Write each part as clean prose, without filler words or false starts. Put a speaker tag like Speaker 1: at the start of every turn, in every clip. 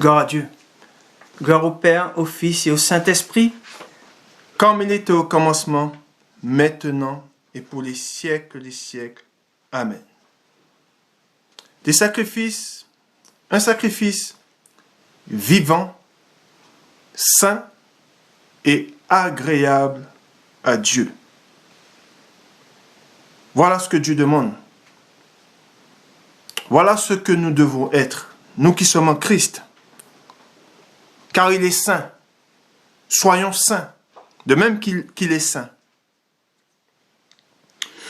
Speaker 1: Gloire à Dieu. Gloire au Père, au Fils et au Saint-Esprit, comme il était au commencement, maintenant et pour les siècles des siècles. Amen. Des sacrifices, un sacrifice vivant, saint et agréable à Dieu. Voilà ce que Dieu demande. Voilà ce que nous devons être, nous qui sommes en Christ. Car il est saint. Soyons saints, de même qu'il est saint.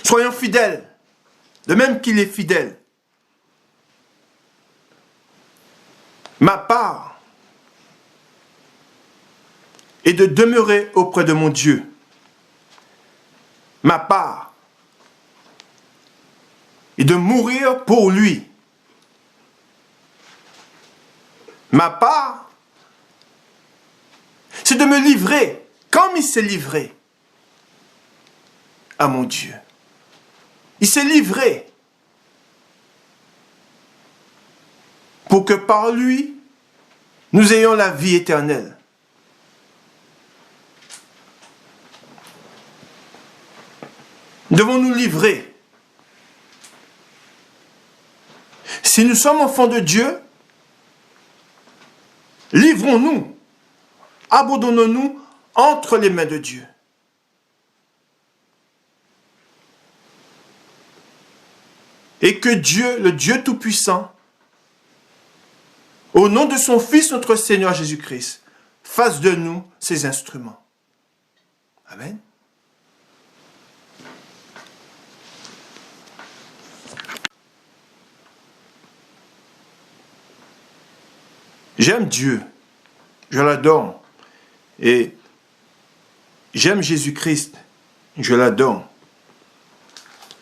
Speaker 1: Soyons fidèles, de même qu'il est fidèle. Ma part est de demeurer auprès de mon Dieu. Ma part est de mourir pour lui. Ma part, c'est de me livrer comme il s'est livré à mon Dieu. Il s'est livré pour que par lui, nous ayons la vie éternelle. Nous devons nous livrer. Si nous sommes enfants de Dieu, livrons-nous, abandonnons-nous entre les mains de Dieu. Et que Dieu, le Dieu Tout-Puissant, au nom de son Fils, notre Seigneur Jésus-Christ, fasse de nous ses instruments. Amen. J'aime Dieu, je l'adore, et j'aime Jésus-Christ, je l'adore.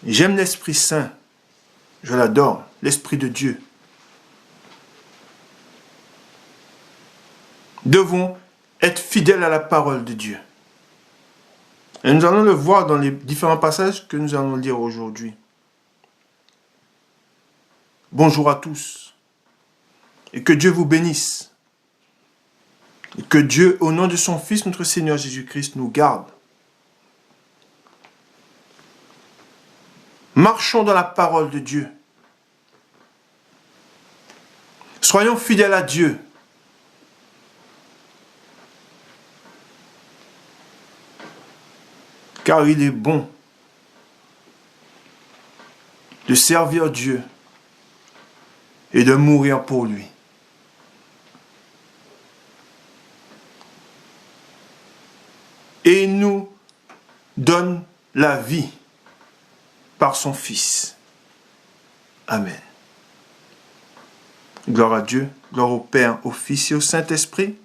Speaker 1: J'aime l'Esprit Saint, je l'adore, l'Esprit de Dieu. Devons être fidèles à la parole de Dieu. Et nous allons le voir dans les différents passages que nous allons lire aujourd'hui. Bonjour à tous. Et que Dieu vous bénisse. Et que Dieu, au nom de son Fils, notre Seigneur Jésus-Christ, nous garde. Marchons dans la parole de Dieu. Soyons fidèles à Dieu. Car il est bon de servir Dieu et de mourir pour lui. Et il nous donne la vie par son Fils. Amen. Gloire à Dieu, gloire au Père, au Fils et au Saint-Esprit,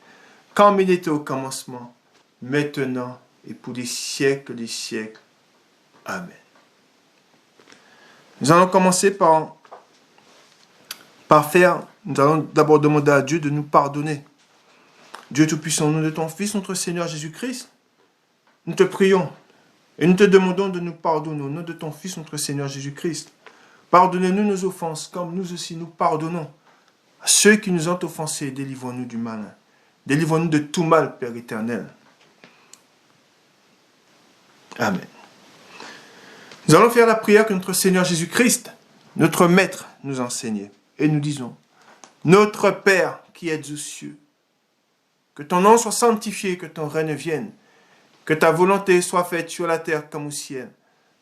Speaker 1: comme il était au commencement, maintenant et pour les siècles des siècles. Amen. Nous allons commencer nous allons d'abord demander à Dieu de nous pardonner. Dieu Tout-Puissant, au nom de ton Fils, notre Seigneur Jésus-Christ, nous te prions et nous te demandons de nous pardonner au nom de ton Fils, notre Seigneur Jésus-Christ. Pardonnez-nous nos offenses, comme nous aussi nous pardonnons à ceux qui nous ont offensés. Délivre-nous du mal. Délivre-nous de tout mal, Père éternel. Amen. Nous allons faire la prière que notre Seigneur Jésus-Christ, notre Maître, nous enseignait. Et nous disons, notre Père qui es aux cieux, que ton nom soit sanctifié, que ton règne vienne, que ta volonté soit faite sur la terre comme au ciel.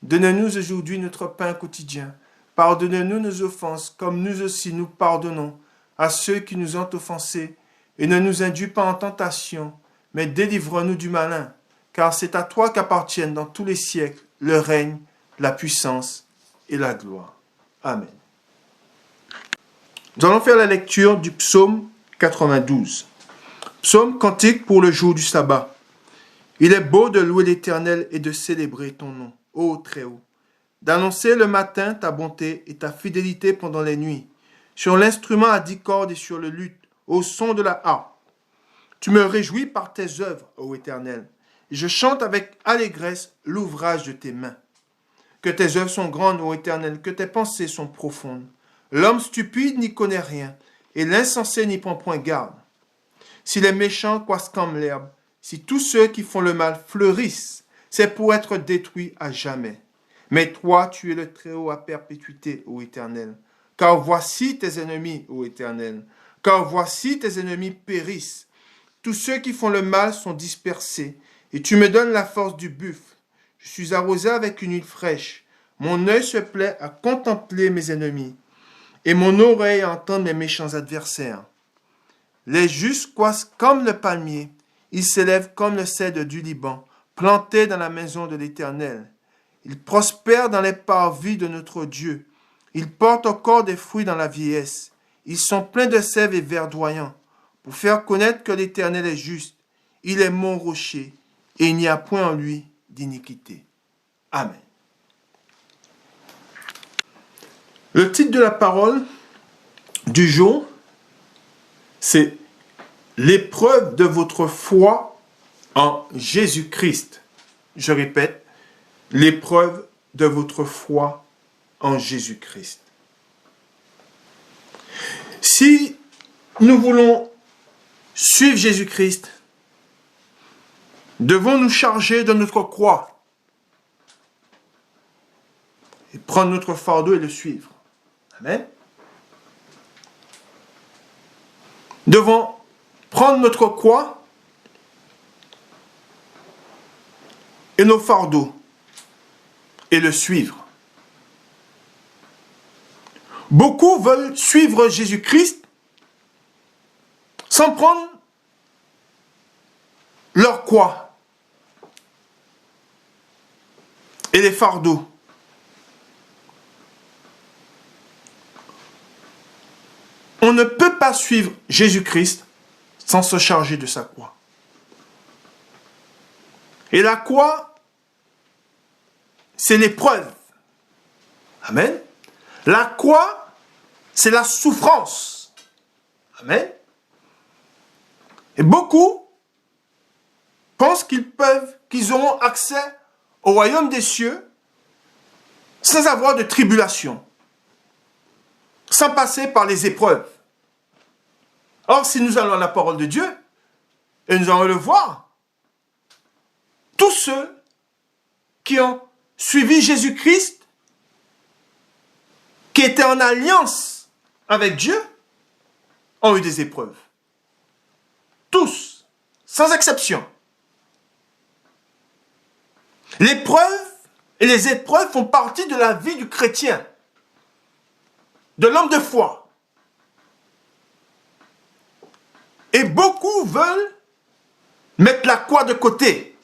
Speaker 1: Donne-nous aujourd'hui notre pain quotidien. Pardonne-nous nos offenses, comme nous aussi nous pardonnons à ceux qui nous ont offensés. Et ne nous induis pas en tentation, mais délivre-nous du malin. Car c'est à toi qu'appartiennent dans tous les siècles le règne, la puissance et la gloire. Amen. Nous allons faire la lecture du psaume 92. Psaume cantique pour le jour du sabbat. Il est beau de louer l'Éternel et de célébrer ton nom, ô Très-Haut. D'annoncer le matin ta bonté et ta fidélité pendant les nuits, sur l'instrument à 10 cordes et sur le luth, au son de la harpe. Tu me réjouis par tes œuvres, ô Éternel, et je chante avec allégresse l'ouvrage de tes mains. Que tes œuvres sont grandes, ô Éternel, que tes pensées sont profondes. L'homme stupide n'y connaît rien, et l'insensé n'y prend point garde. Si les méchants croissent comme l'herbe, si tous ceux qui font le mal fleurissent, c'est pour être détruits à jamais. Mais toi, tu es le Très-Haut à perpétuité, ô Éternel. Car voici tes ennemis, ô Éternel. Car voici tes ennemis périssent. Tous ceux qui font le mal sont dispersés, et tu me donnes la force du buffle. Je suis arrosé avec une huile fraîche. Mon œil se plaît à contempler mes ennemis, et mon oreille à entendre mes méchants adversaires. Les justes croissent comme le palmier, ils s'élèvent comme le cèdre du Liban, plantés dans la maison de l'Éternel. Ils prospèrent dans les parvis de notre Dieu. Ils portent encore des fruits dans la vieillesse. Ils sont pleins de sève et verdoyants, pour faire connaître que l'Éternel est juste. Il est mon rocher, et il n'y a point en lui d'iniquité. Amen. Le titre de la parole du jour, c'est l'épreuve de votre foi en Jésus-Christ. Je répète, l'épreuve de votre foi en Jésus-Christ. Si nous voulons suivre Jésus-Christ, devons nous charger de notre croix et prendre notre fardeau et le suivre. Amen. Devons prendre notre croix et nos fardeaux et le suivre. Beaucoup veulent suivre Jésus-Christ sans prendre leur croix et les fardeaux. On ne peut pas suivre Jésus-Christ sans se charger de sa croix. Et la croix, c'est l'épreuve. Amen. La croix, c'est la souffrance. Amen. Et beaucoup pensent qu'ils auront accès au royaume des cieux sans avoir de tribulation, sans passer par les épreuves. Or, si nous allons à la parole de Dieu, et nous allons le voir, tous ceux qui ont suivi Jésus-Christ, qui étaient en alliance avec Dieu, ont eu des épreuves. Tous, sans exception. L'épreuve et les épreuves font partie de la vie du chrétien, de l'homme de foi. Et beaucoup veulent mettre la croix de côté,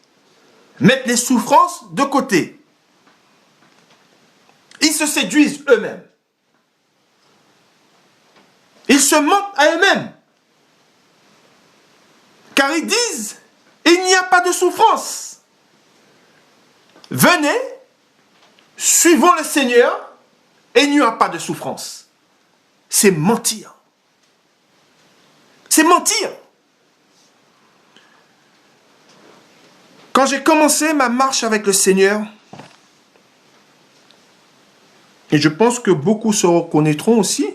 Speaker 1: mettre les souffrances de côté. Ils se séduisent eux-mêmes. Ils se mentent à eux-mêmes. Car ils disent, il n'y a pas de souffrance. Venez, suivons le Seigneur, et il n'y a pas de souffrance. C'est mentir. C'est mentir. Quand j'ai commencé ma marche avec le Seigneur, et je pense que beaucoup se reconnaîtront aussi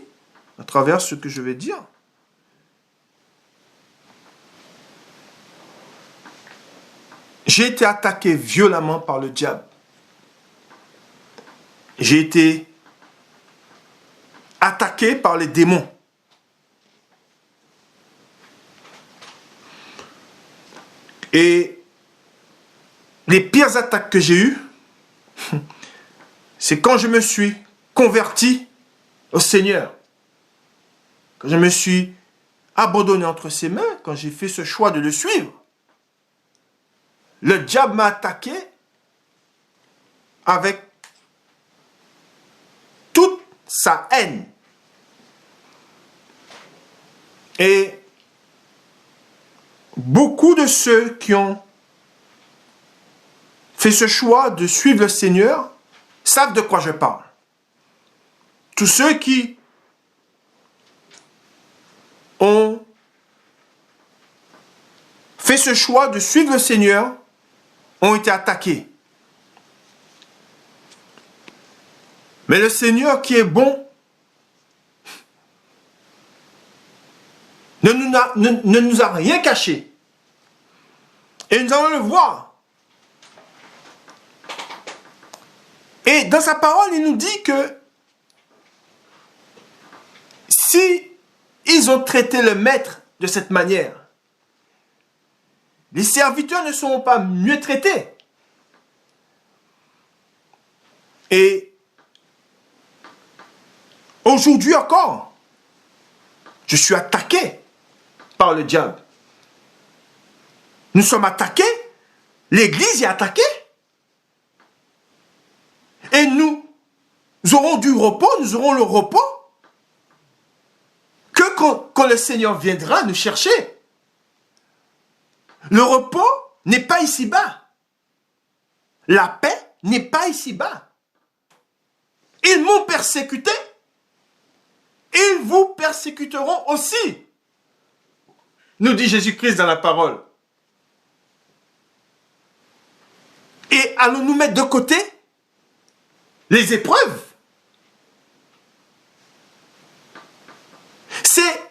Speaker 1: à travers ce que je vais dire, j'ai été attaqué violemment par le diable. J'ai été attaqué par les démons. Et les pires attaques que j'ai eues, c'est quand je me suis converti au Seigneur. Quand je me suis abandonné entre ses mains, quand j'ai fait ce choix de le suivre. Le diable m'a attaqué avec toute sa haine. Et beaucoup de ceux qui ont fait ce choix de suivre le Seigneur savent de quoi je parle. Tous ceux qui ont fait ce choix de suivre le Seigneur ont été attaqués. Mais le Seigneur qui est bon ne nous a rien caché. Et nous allons le voir. Et dans sa parole, il nous dit que si ils ont traité le maître de cette manière, les serviteurs ne seront pas mieux traités. Et aujourd'hui encore, je suis attaqué par le diable. Nous sommes attaqués, l'Église est attaquée. Et nous aurons du repos, nous aurons le repos que quand le Seigneur viendra nous chercher. Le repos n'est pas ici-bas. La paix n'est pas ici-bas. Ils m'ont persécuté. Ils vous persécuteront aussi, nous dit Jésus-Christ dans la parole. Et allons-nous mettre de côté les épreuves? C'est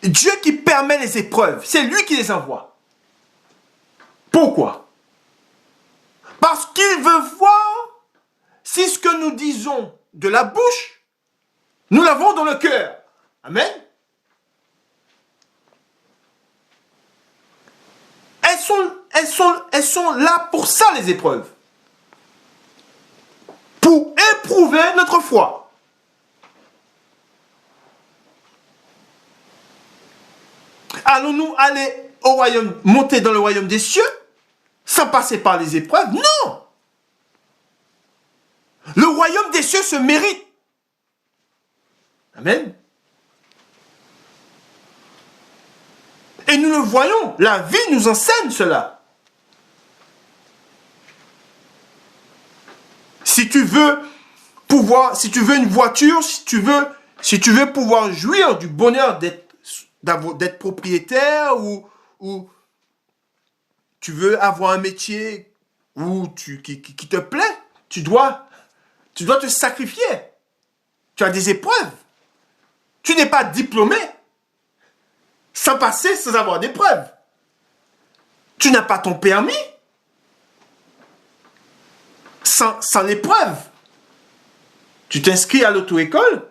Speaker 1: Dieu qui permet les épreuves. C'est lui qui les envoie. Pourquoi? Parce qu'il veut voir si ce que nous disons de la bouche, nous l'avons dans le cœur. Amen. Elles sont là pour ça, les épreuves. Pour éprouver notre foi. Allons-nous aller au royaume, monter dans le royaume des cieux sans passer par les épreuves? Non. Le royaume des cieux se mérite. Amen. Et nous le voyons, la vie nous enseigne cela. Si tu veux une voiture, si tu veux pouvoir jouir du bonheur d'être propriétaire ou tu veux avoir un métier qui te plaît, tu dois te sacrifier. Tu as des épreuves. Tu n'es pas diplômé sans passer, sans avoir d'épreuves. Tu n'as pas ton permis sans l'épreuve. Tu t'inscris à l'auto-école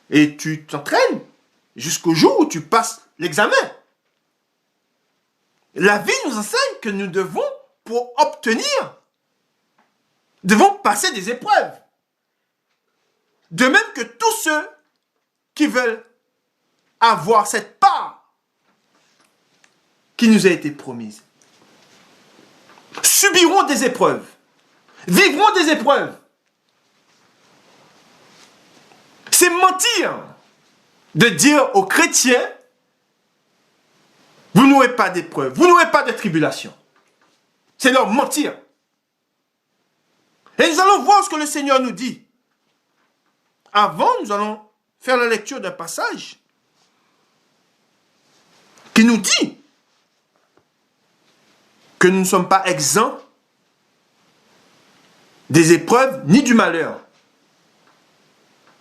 Speaker 1: et tu t'entraînes jusqu'au jour où tu passes l'examen. La vie nous enseigne que nous devons, pour devons passer des épreuves. De même que tous ceux qui veulent avoir cette part qui nous a été promise subiront des épreuves, vivront des épreuves. C'est mentir de dire aux chrétiens, vous n'aurez pas d'épreuves, vous n'aurez pas de tribulation. C'est leur mentir. Et nous allons voir ce que le Seigneur nous dit. Avant, nous allons faire la lecture d'un passage qui nous dit que nous ne sommes pas exempts des épreuves ni du malheur.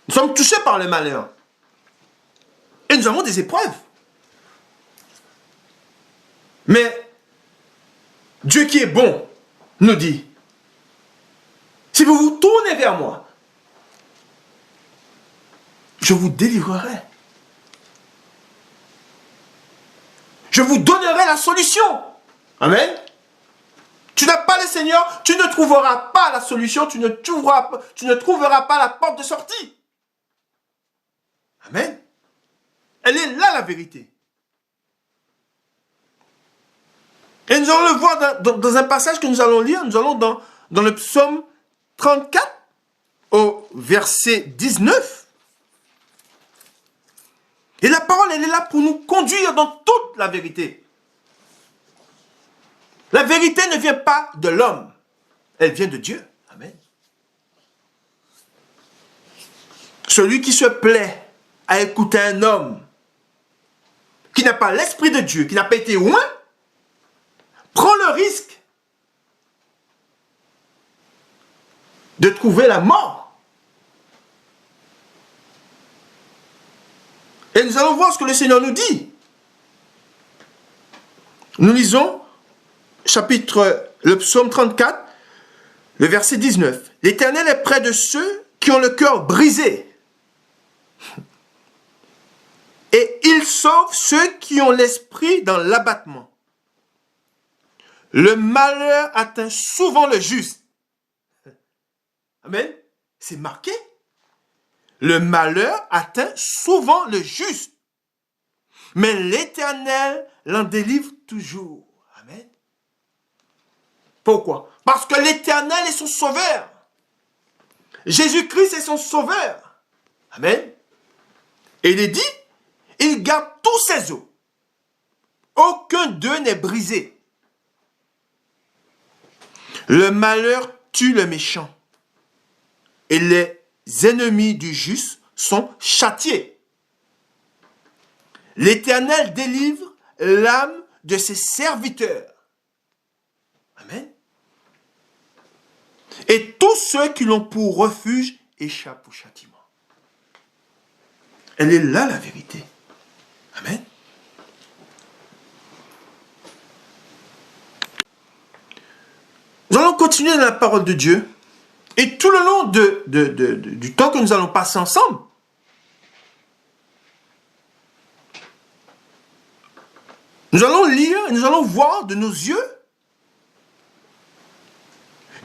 Speaker 1: Nous sommes touchés par le malheur. Et nous avons des épreuves. Mais Dieu qui est bon nous dit, si vous vous tournez vers moi, je vous délivrerai. Je vous donnerai la solution. Amen. Tu n'as pas le Seigneur, tu ne trouveras pas la solution, tu ne trouveras pas la porte de sortie. Amen. Elle est là la vérité. Et nous allons le voir dans un passage que nous allons lire. Nous allons dans le psaume 34 au verset 19. Et la parole, elle est là pour nous conduire dans toute la vérité. La vérité ne vient pas de l'homme. Elle vient de Dieu. Amen. Celui qui se plaît à écouter un homme qui n'a pas l'esprit de Dieu, qui n'a pas été loin, prend le risque de trouver la mort. Et nous allons voir ce que le Seigneur nous dit. Nous lisons le psaume 34, le verset 19. L'Éternel est près de ceux qui ont le cœur brisé. Et il sauve ceux qui ont l'esprit dans l'abattement. Le malheur atteint souvent le juste. Amen. C'est marqué. Le malheur atteint souvent le juste. Mais l'Éternel l'en délivre toujours. Amen. Pourquoi? Parce que l'Éternel est son sauveur. Jésus-Christ est son sauveur. Amen. Et il est dit, il garde tous ses os. Aucun d'eux n'est brisé. Le malheur tue le méchant. Et les ennemis du juste sont châtiés. L'Éternel délivre l'âme de ses serviteurs. Amen. Et tous ceux qui l'ont pour refuge échappent au châtiment. Elle est là la vérité. Amen. Nous allons continuer dans la parole de Dieu. Et tout le long du temps que nous allons passer ensemble, nous allons lire et nous allons voir de nos yeux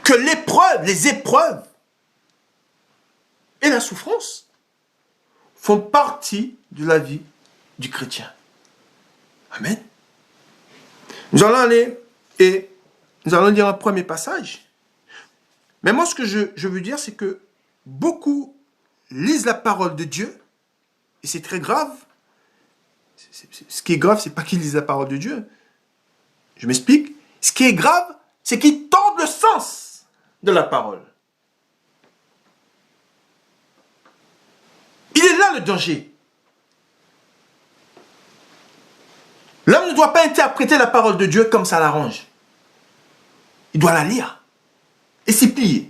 Speaker 1: que les épreuves et la souffrance font partie de la vie du chrétien. Amen. Nous allons aller et nous allons lire un premier passage. Mais moi, ce que je veux dire, c'est que beaucoup lisent la parole de Dieu, et c'est très grave. Ce qui est grave, c'est pas qu'ils lisent la parole de Dieu. Je m'explique. Ce qui est grave, c'est qu'ils tordent le sens de la parole. Il est là le danger. L'homme ne doit pas interpréter la parole de Dieu comme ça l'arrange. Il doit la lire et s'y plier.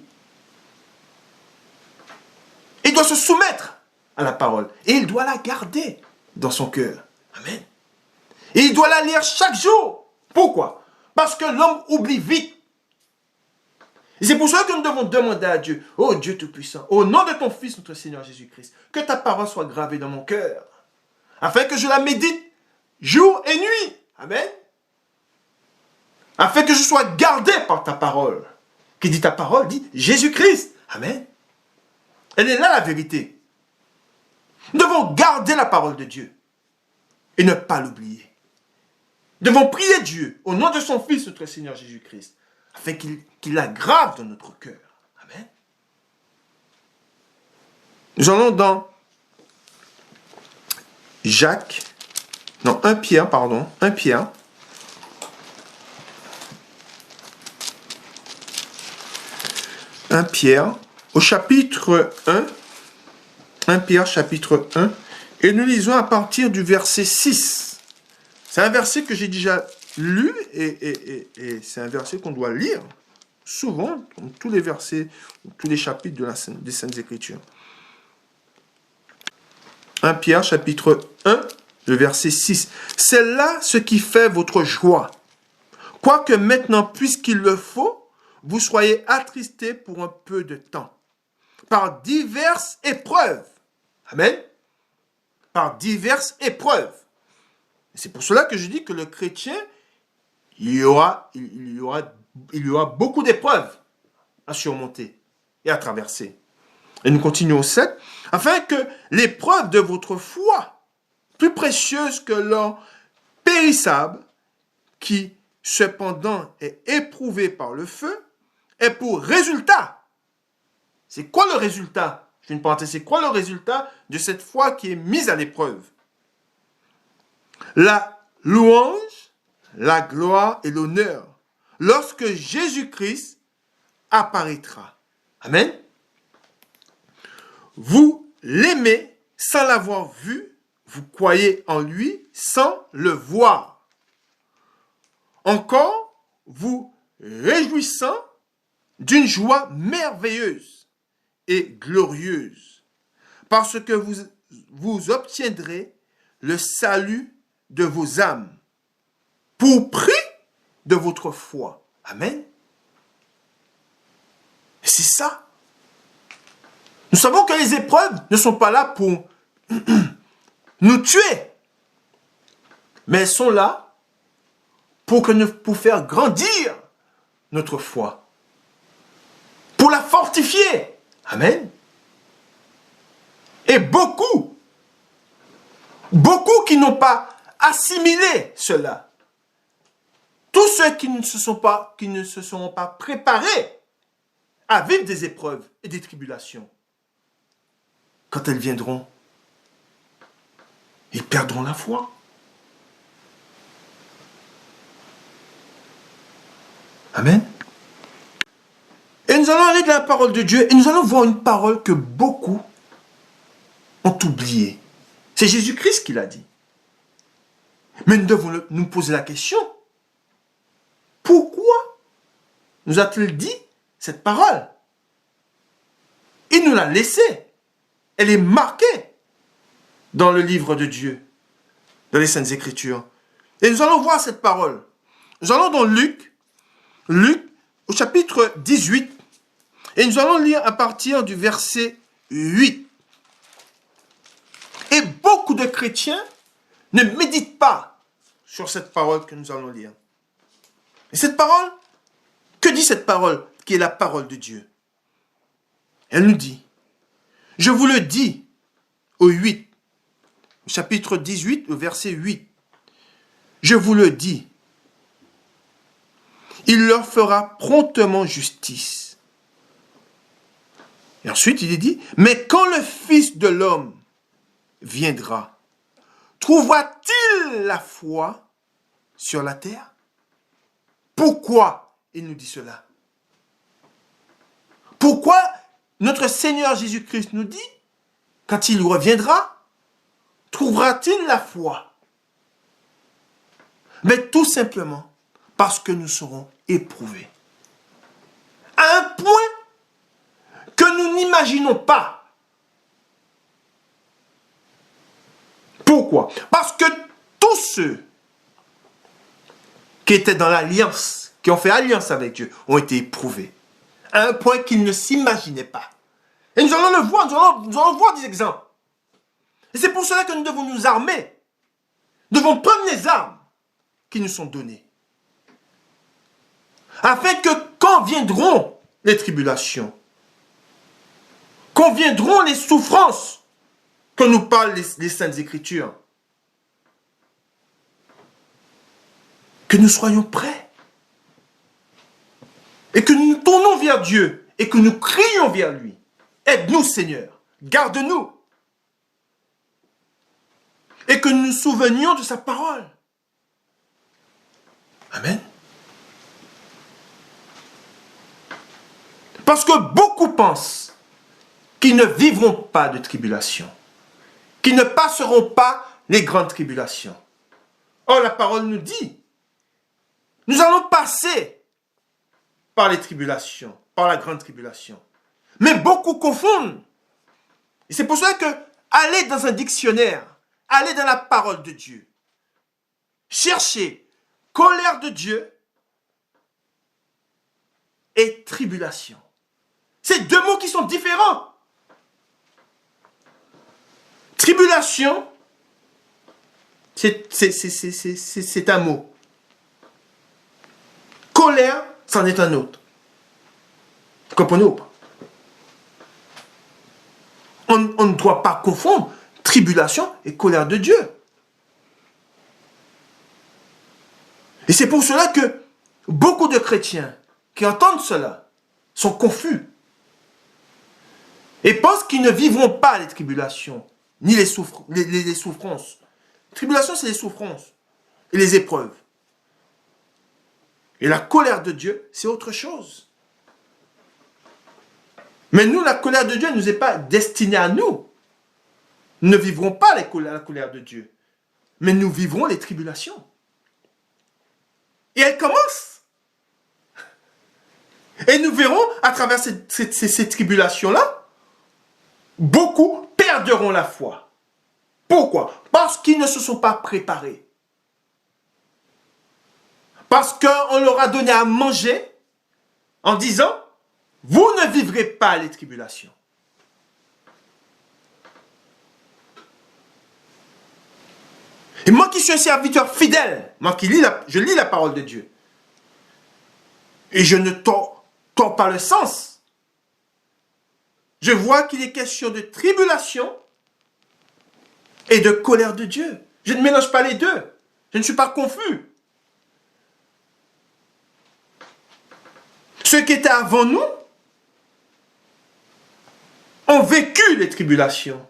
Speaker 1: Il doit se soumettre à la parole et il doit la garder dans son cœur. Amen. Et il doit la lire chaque jour. Pourquoi? Parce que l'homme oublie vite. Et c'est pour ça que nous devons demander à Dieu, ô Dieu Tout-Puissant, au nom de ton Fils, notre Seigneur Jésus-Christ, que ta parole soit gravée dans mon cœur, afin que je la médite jour et nuit. Amen. Afin que je sois gardé par ta parole. Qui dit ta parole, dit Jésus-Christ. Amen. Elle est là la vérité. Nous devons garder la parole de Dieu et ne pas l'oublier. Nous devons prier Dieu au nom de son Fils, notre Seigneur Jésus-Christ, afin qu'il la grave dans notre cœur. Amen. Nous allons dans 1 Pierre. 1 Pierre, au chapitre 1, 1 Pierre chapitre 1, et nous lisons à partir du verset 6. C'est un verset que j'ai déjà lu, et c'est un verset qu'on doit lire souvent, comme tous les versets, tous les chapitres des Saintes Écritures. 1 Pierre chapitre 1, le verset 6. C'est là ce qui fait votre joie. Quoique maintenant, puisqu'il le faut, vous soyez attristés pour un peu de temps, par diverses épreuves. Amen. Par diverses épreuves. C'est pour cela que je dis que le chrétien, il y aura beaucoup d'épreuves à surmonter et à traverser. Et nous continuons au 7. Afin que l'épreuve de votre foi, plus précieuse que l'or périssable, qui cependant est éprouvée par le feu, ait pour résultat. C'est quoi le résultat? Je fais une parenthèse. C'est quoi le résultat de cette foi qui est mise à l'épreuve? La louange, la gloire et l'honneur lorsque Jésus-Christ apparaîtra. Amen. Vous l'aimez sans l'avoir vu, vous croyez en lui sans le voir. Encore, vous réjouissant d'une joie merveilleuse et glorieuse, parce que vous obtiendrez le salut de vos âmes. pour prix de votre foi. Amen. Et c'est ça. Nous savons que les épreuves ne sont pas là pour nous tuer, mais elles sont là pour faire grandir notre foi, pour la fortifier. Amen. Et beaucoup qui n'ont pas assimilé cela, tous ceux qui ne se seront pas préparés à vivre des épreuves et des tribulations, quand elles viendront, ils perdront la foi. Amen. Et nous allons aller de la parole de Dieu et nous allons voir une parole que beaucoup ont oubliée. C'est Jésus-Christ qui l'a dit. Mais nous devons nous poser la question. Pourquoi nous a-t-il dit cette parole? Il nous l'a laissée. Elle est marquée dans le livre de Dieu, dans les Saintes Écritures. Et nous allons voir cette parole. Nous allons dans Luc au chapitre 18, et nous allons lire à partir du verset 8. Et beaucoup de chrétiens ne méditent pas sur cette parole que nous allons lire. Et cette parole, que dit cette parole qui est la parole de Dieu? Elle nous dit, je vous le dis au chapitre 18, au verset 8. Je vous le dis, il leur fera promptement justice. Et ensuite, il est dit, mais quand le Fils de l'homme viendra, trouvera-t-il la foi sur la terre? Pourquoi il nous dit cela? Pourquoi notre Seigneur Jésus-Christ nous dit, quand il reviendra, trouvera-t-il la foi? Mais tout simplement parce que nous serons éprouvés. À un point que nous n'imaginons pas. Pourquoi? Parce que tous ceux qui étaient dans l'alliance, qui ont fait alliance avec Dieu, ont été éprouvés. À un point qu'ils ne s'imaginaient pas. Et nous allons le voir, nous allons voir des exemples. Et c'est pour cela que nous devons nous armer. Nous devons prendre les armes qui nous sont données. Afin que quand viendront les tribulations, quand viendront les souffrances que nous parlent les Saintes Écritures, que nous soyons prêts. Et que nous nous tournons vers Dieu et que nous crions vers lui. Aide-nous, Seigneur. Garde-nous. Et que nous nous souvenions de sa parole. Amen. Parce que beaucoup pensent qu'ils ne vivront pas de tribulation, qu'ils ne passeront pas les grandes tribulations. Or, la parole nous dit, nous allons passer par les tribulations, par la grande tribulation. Mais beaucoup confondent. Et c'est pour cela que allez dans un dictionnaire, allez dans la parole de Dieu, cherchez colère de Dieu et tribulation. C'est deux mots qui sont différents. Tribulation, c'est un mot. Colère, c'en est un autre. Vous comprenez ou pas? On ne doit pas confondre tribulation et colère de Dieu. Et c'est pour cela que beaucoup de chrétiens qui entendent cela sont confus et pensent qu'ils ne vivront pas les tribulations, ni les souffrances. Tribulation, c'est les souffrances et les épreuves. Et la colère de Dieu, c'est autre chose. Mais nous, la colère de Dieu ne nous est pas destinée à nous. Nous ne vivrons pas la colère de Dieu. Mais nous vivrons les tribulations. Et elles commencent. Et nous verrons, à travers ces tribulations-là, beaucoup perdront la foi. Pourquoi? Parce qu'ils ne se sont pas préparés. Parce qu'on leur a donné à manger en disant, vous ne vivrez pas les tribulations. Et moi qui suis un serviteur fidèle, moi qui je lis la parole de Dieu, et je ne tords pas le sens, je vois qu'il est question de tribulation et de colère de Dieu. Je ne mélange pas les deux. Je ne suis pas confus. Ceux qui étaient avant nous ont vécu les tribulations,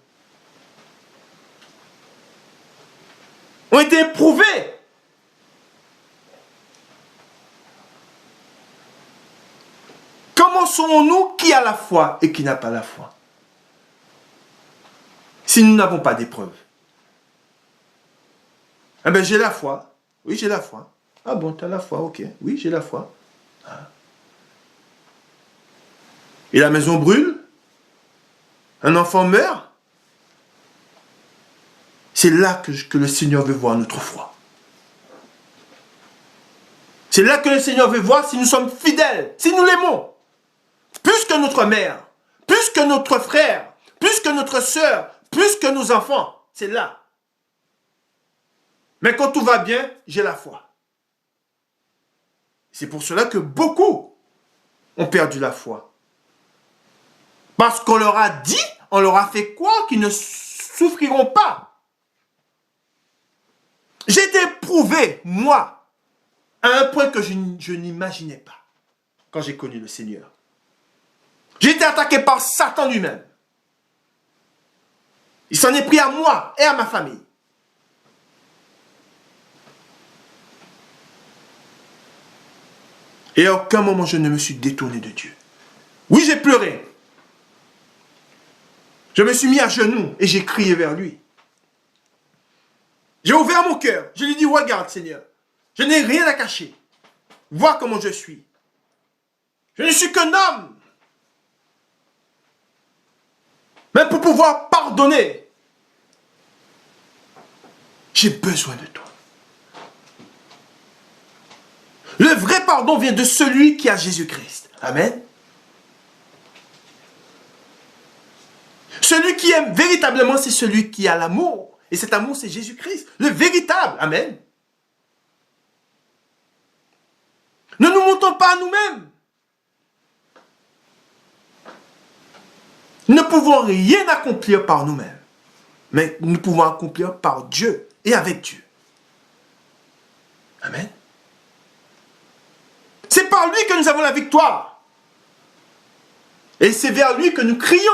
Speaker 1: ont été éprouvés. Comment serons-nous qui a la foi et qui n'a pas la foi? Si nous n'avons pas d'épreuve. Eh bien, j'ai la foi. Oui, j'ai la foi. Ah bon, tu as la foi, ok. Oui, j'ai la foi. Ah. Et la maison brûle? Un enfant meurt? C'est là que le Seigneur veut voir notre foi. C'est là que le Seigneur veut voir si nous sommes fidèles, si nous l'aimons. Plus que notre mère, plus que notre frère, plus que notre soeur, plus que nos enfants. C'est là. Mais quand tout va bien, j'ai la foi. C'est pour cela que beaucoup ont perdu la foi. Parce qu'on leur a dit, on leur a fait croire qu'ils ne souffriront pas. J'ai été éprouvé, moi, à un point que je n'imaginais pas quand j'ai connu le Seigneur. J'ai été attaqué par Satan lui-même. Il s'en est pris à moi et à ma famille. Et à aucun moment je ne me suis détourné de Dieu. Oui, j'ai pleuré. Je me suis mis à genoux et j'ai crié vers lui. J'ai ouvert mon cœur. Je lui ai dit, regarde Seigneur, je n'ai rien à cacher. Vois comment je suis. Je ne suis qu'un homme. Mais pour pouvoir pardonner, j'ai besoin de toi. Le vrai pardon vient de celui qui a Jésus-Christ. Amen. Celui qui aime véritablement, c'est celui qui a l'amour. Et cet amour, c'est Jésus-Christ. Le véritable. Amen. Ne nous montons pas à nous-mêmes. Nous ne pouvons rien accomplir par nous-mêmes. Mais nous pouvons accomplir par Dieu et avec Dieu. Amen. C'est par lui que nous avons la victoire. Et c'est vers lui que nous crions.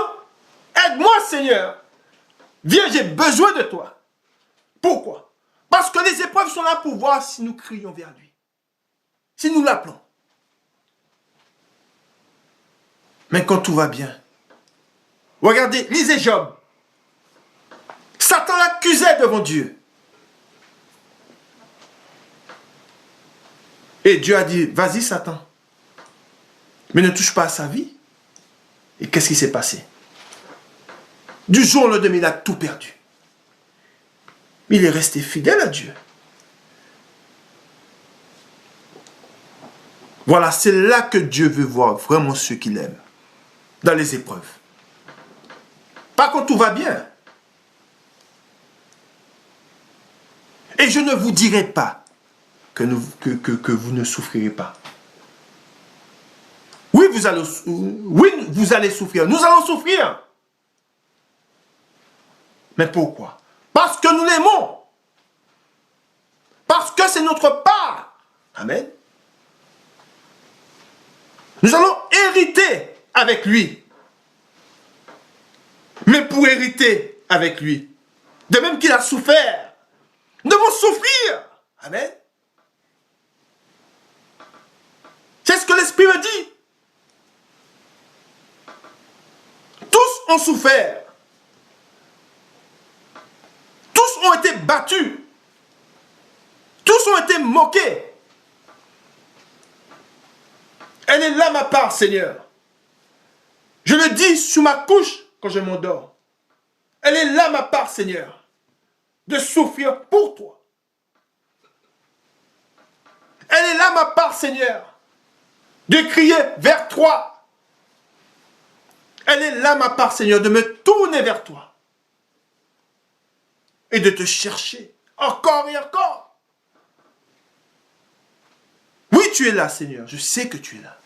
Speaker 1: Aide-moi, Seigneur. Viens, j'ai besoin de toi. Pourquoi? Parce que les épreuves sont là pour voir si nous crions vers lui. Si nous l'appelons. Mais quand tout va bien, regardez, lisez Job. Satan l'accusait devant Dieu. Et Dieu a dit, vas-y Satan. Mais ne touche pas à sa vie. Et qu'est-ce qui s'est passé? Du jour au lendemain, il a tout perdu. Il est resté fidèle à Dieu. Voilà, c'est là que Dieu veut voir vraiment ceux qu'il aime. Dans les épreuves. Pas quand tout va bien. Et je ne vous dirai pas que vous ne souffrirez pas. Oui, vous allez souffrir. Nous allons souffrir. Mais pourquoi? Parce que nous l'aimons. Parce que c'est notre part. Amen. Nous allons hériter avec lui. Mais pour hériter avec lui, de même qu'il a souffert, nous devons souffrir. Amen. C'est ce que l'Esprit me dit. Tous ont souffert. Tous ont été battus. Tous ont été moqués. Elle est là ma part, Seigneur. Je le dis sous ma couche quand je m'endors. Elle est là ma part, Seigneur, de souffrir pour toi. Elle est là part, Seigneur, de crier vers toi. Elle est là, ma part, Seigneur, de me tourner vers toi et de te chercher encore et encore. Oui, tu es là, Seigneur, je sais que tu es là,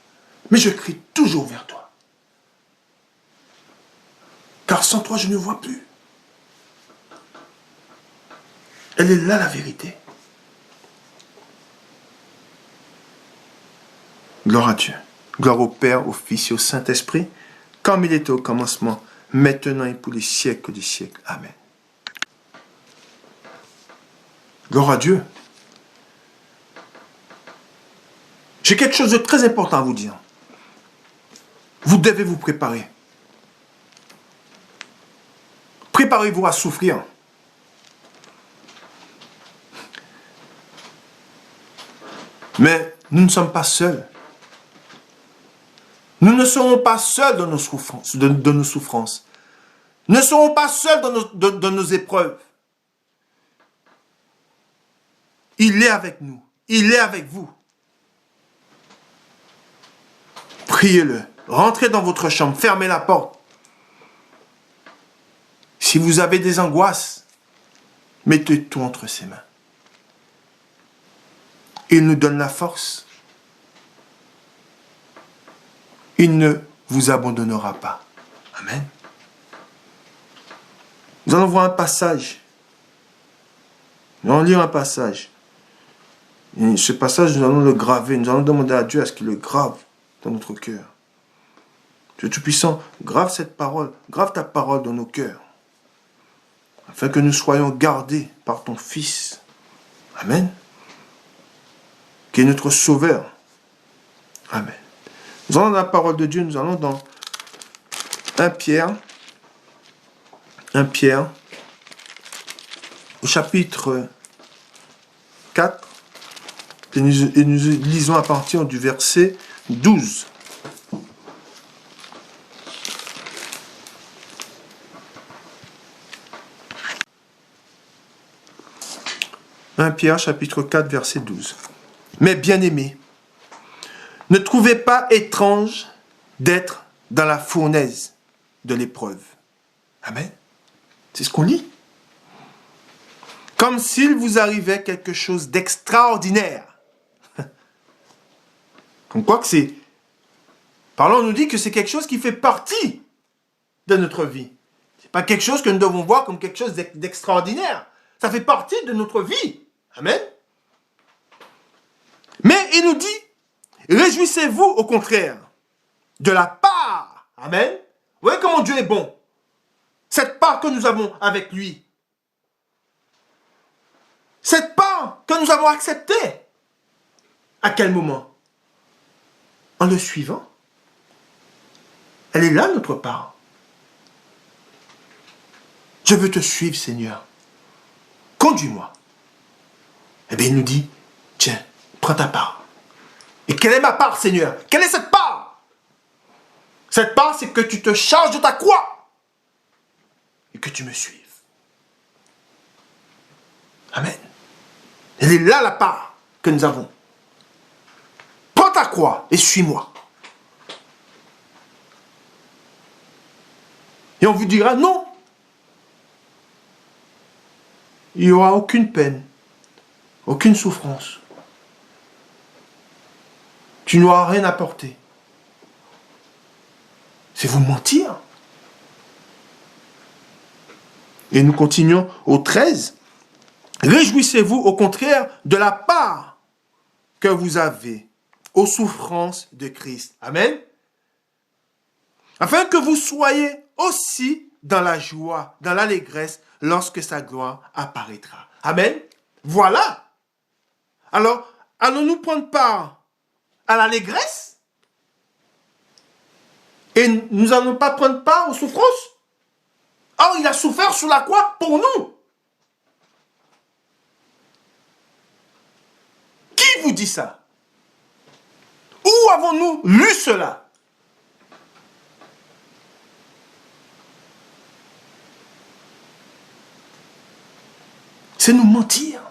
Speaker 1: mais je crie toujours vers toi. Car sans toi, je ne vois plus. Elle est là, la vérité. Gloire à Dieu. Gloire au Père, au Fils et au Saint-Esprit, comme il était au commencement, maintenant et pour les siècles des siècles. Amen. Gloire à Dieu. J'ai quelque chose de très important à vous dire. Vous devez vous préparer. Préparez-vous à souffrir. Mais nous ne sommes pas seuls. Nous ne serons pas seuls dans nos souffrances. Nous ne serons pas seuls dans nos épreuves. Il est avec nous. Il est avec vous. Priez-le. Rentrez dans votre chambre. Fermez la porte. Si vous avez des angoisses, mettez tout entre ses mains. Il nous donne la force. Il ne vous abandonnera pas. Amen. Nous allons voir un passage. Nous allons lire un passage. Et ce passage, nous allons le graver. Nous allons demander à Dieu à ce qu'il le grave dans notre cœur. Dieu Tout-Puissant, grave cette parole. Grave ta parole dans nos cœurs. Afin que nous soyons gardés par ton Fils. Amen. Qui est notre Sauveur. Amen. Nous allons dans la parole de Dieu, nous allons dans 1 Pierre, au chapitre 4, et nous lisons à partir du verset 12. « 1 Pierre, chapitre 4, verset 12. Mais bien-aimés, ne trouvez pas étrange d'être dans la fournaise de l'épreuve. » Amen. C'est ce qu'on lit. Comme s'il vous arrivait quelque chose d'extraordinaire. Comme quoi que c'est... Parlons, on nous dit que c'est quelque chose qui fait partie de notre vie. Ce n'est pas quelque chose que nous devons voir comme quelque chose d'extraordinaire. Ça fait partie de notre vie. Amen. Mais il nous dit, réjouissez-vous au contraire de la part. Amen. Vous voyez comment Dieu est bon. Cette part que nous avons avec lui. Cette part que nous avons acceptée. À quel moment? En le suivant. Elle est là, notre part. Je veux te suivre, Seigneur. Conduis-moi. Eh bien, il nous dit, tiens, prends ta part. Et quelle est ma part, Seigneur? Quelle est cette part? Cette part, c'est que tu te charges de ta croix et que tu me suives. Amen. Elle est là, la part que nous avons. Prends ta croix et suis-moi. Et on vous dira non. Il n'y aura aucune peine, aucune souffrance. Tu n'auras rien à porter. C'est vous mentir. Et nous continuons au 13. Réjouissez-vous au contraire de la part que vous avez aux souffrances de Christ. Amen. Afin que vous soyez aussi dans la joie, dans l'allégresse, lorsque sa gloire apparaîtra. Amen. Voilà. Alors, allons-nous prendre part à l'allégresse? Et nous n'allons pas prendre part aux souffrances? Or, il a souffert sur la croix pour nous. Qui vous dit ça? Où avons-nous lu cela? C'est nous mentir.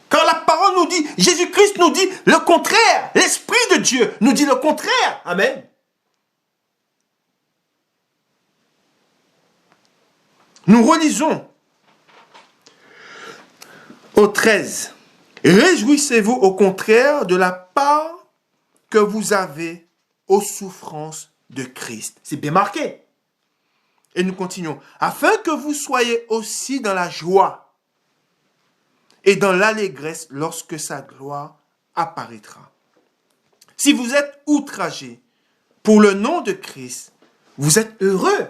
Speaker 1: Car la parole Jean nous dit, Jésus-Christ nous dit le contraire. L'Esprit de Dieu nous dit le contraire. Amen. Nous relisons au 13. Réjouissez-vous au contraire de la part que vous avez aux souffrances de Christ. C'est bien marqué. Et nous continuons. Afin que vous soyez aussi dans la joie et dans l'allégresse lorsque sa gloire apparaîtra. Si vous êtes outragés pour le nom de Christ, vous êtes heureux.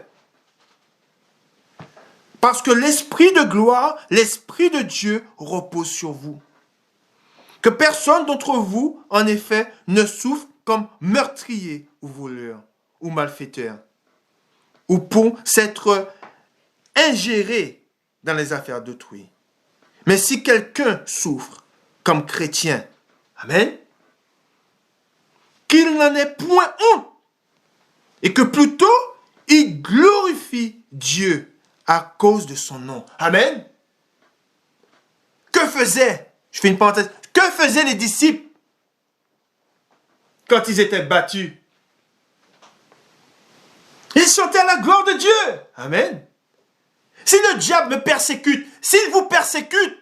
Speaker 1: Parce que l'Esprit de gloire, l'Esprit de Dieu repose sur vous. Que personne d'entre vous, en effet, ne souffre comme meurtrier ou voleur ou malfaiteur, ou pour s'être ingéré dans les affaires d'autrui. Mais si quelqu'un souffre comme chrétien, amen, qu'il n'en ait point honte, et que plutôt il glorifie Dieu à cause de son nom. Amen. Que faisaient, je fais une parenthèse, que faisaient les disciples quand ils étaient battus? Ils chantaient la gloire de Dieu. Amen. Si le diable me persécute, s'il vous persécute,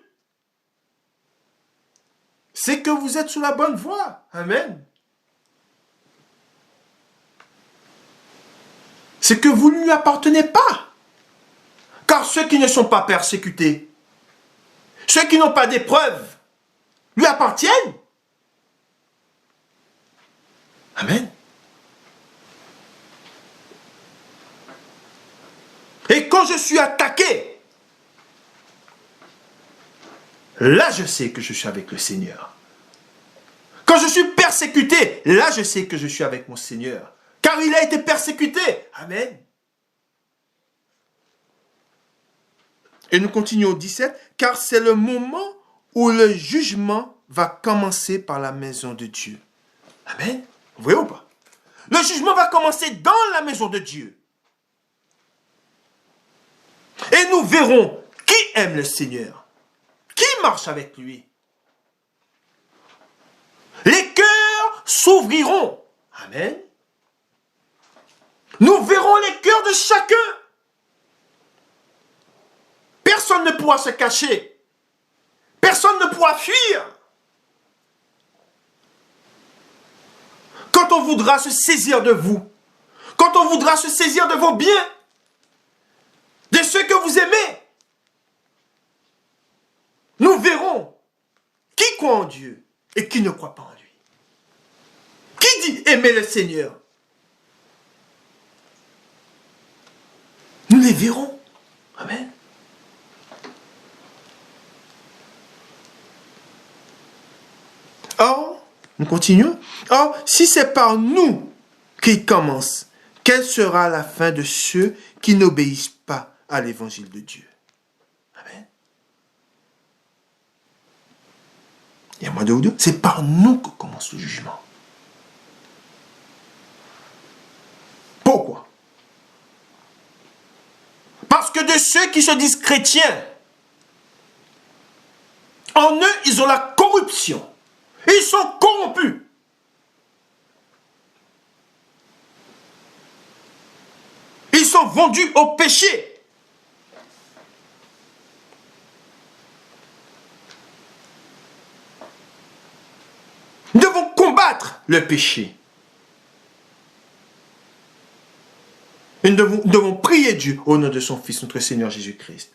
Speaker 1: c'est que vous êtes sur la bonne voie. Amen. C'est que vous ne lui appartenez pas. Car ceux qui ne sont pas persécutés, ceux qui n'ont pas d'épreuves, lui appartiennent. Amen. Et quand je suis attaqué, là je sais que je suis avec le Seigneur. Quand je suis persécuté, là je sais que je suis avec mon Seigneur. Car il a été persécuté. Amen. Et nous continuons au 17. Car c'est le moment où le jugement va commencer par la maison de Dieu. Amen. Vous voyez ou pas? Le jugement va commencer dans la maison de Dieu. Et nous verrons qui aime le Seigneur, qui marche avec lui. Les cœurs s'ouvriront. Amen. Nous verrons les cœurs de chacun. Personne ne pourra se cacher. Personne ne pourra fuir. Quand on voudra se saisir de vous, quand on voudra se saisir de vos biens, de ceux que vous aimez, nous verrons qui croit en Dieu et qui ne croit pas en lui. Qui dit aimer le Seigneur? Nous les verrons. Amen. Or, nous continuons. Or, si c'est par nous qu'il commence, quelle sera la fin de ceux qui n'obéissent pas à l'évangile de Dieu? Amen. Il y a moins de ou deux. C'est par nous que commence le jugement. Pourquoi? Parce que de ceux qui se disent chrétiens, en eux, ils ont la corruption. Ils sont corrompus. Ils sont vendus au péché. Nous devons combattre le péché. Et nous devons prier Dieu au nom de son Fils, notre Seigneur Jésus-Christ,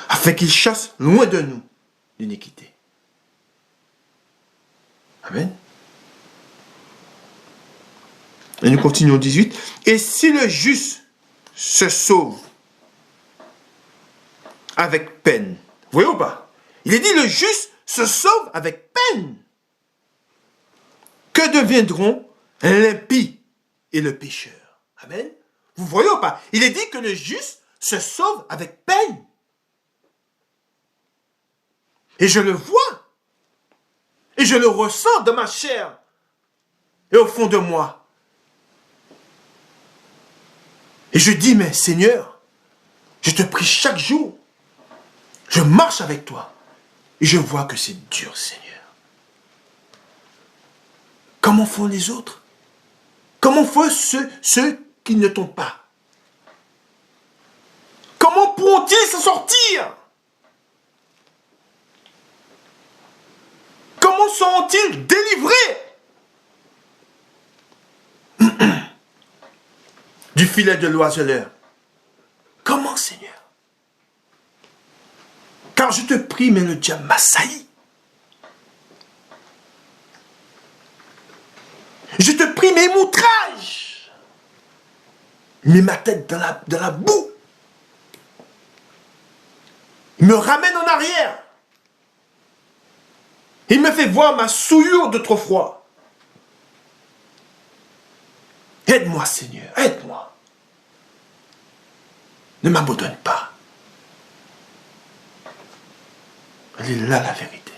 Speaker 1: afin qu'il chasse loin de nous l'iniquité. Amen. Et nous continuons au 18. Et si le juste se sauve avec peine, vous voyez ou pas? Il est dit le juste se sauve avec peine. Que deviendront l'impie et le pécheur? Amen. Vous voyez ou pas? Il est dit que le juste se sauve avec peine. Et je le vois. Et je le ressens dans ma chair et au fond de moi. Et je dis, mais Seigneur, je te prie chaque jour, je marche avec toi. Et je vois que c'est dur, Seigneur. Comment font les autres? Comment font ceux qui ne t'ont pas? Comment pourront-ils s'en sortir? Comment seront-ils délivrés du filet de l'oiseleur? Comment, Seigneur? Car je te prie, mais le diable m'assaillit. Je te prie, mais il m'outrage. Il met ma tête dans la boue. Il me ramène en arrière. Il me fait voir ma souillure d'autrefois. Aide-moi, Seigneur, aide-moi. Ne m'abandonne pas. Elle est là, la vérité.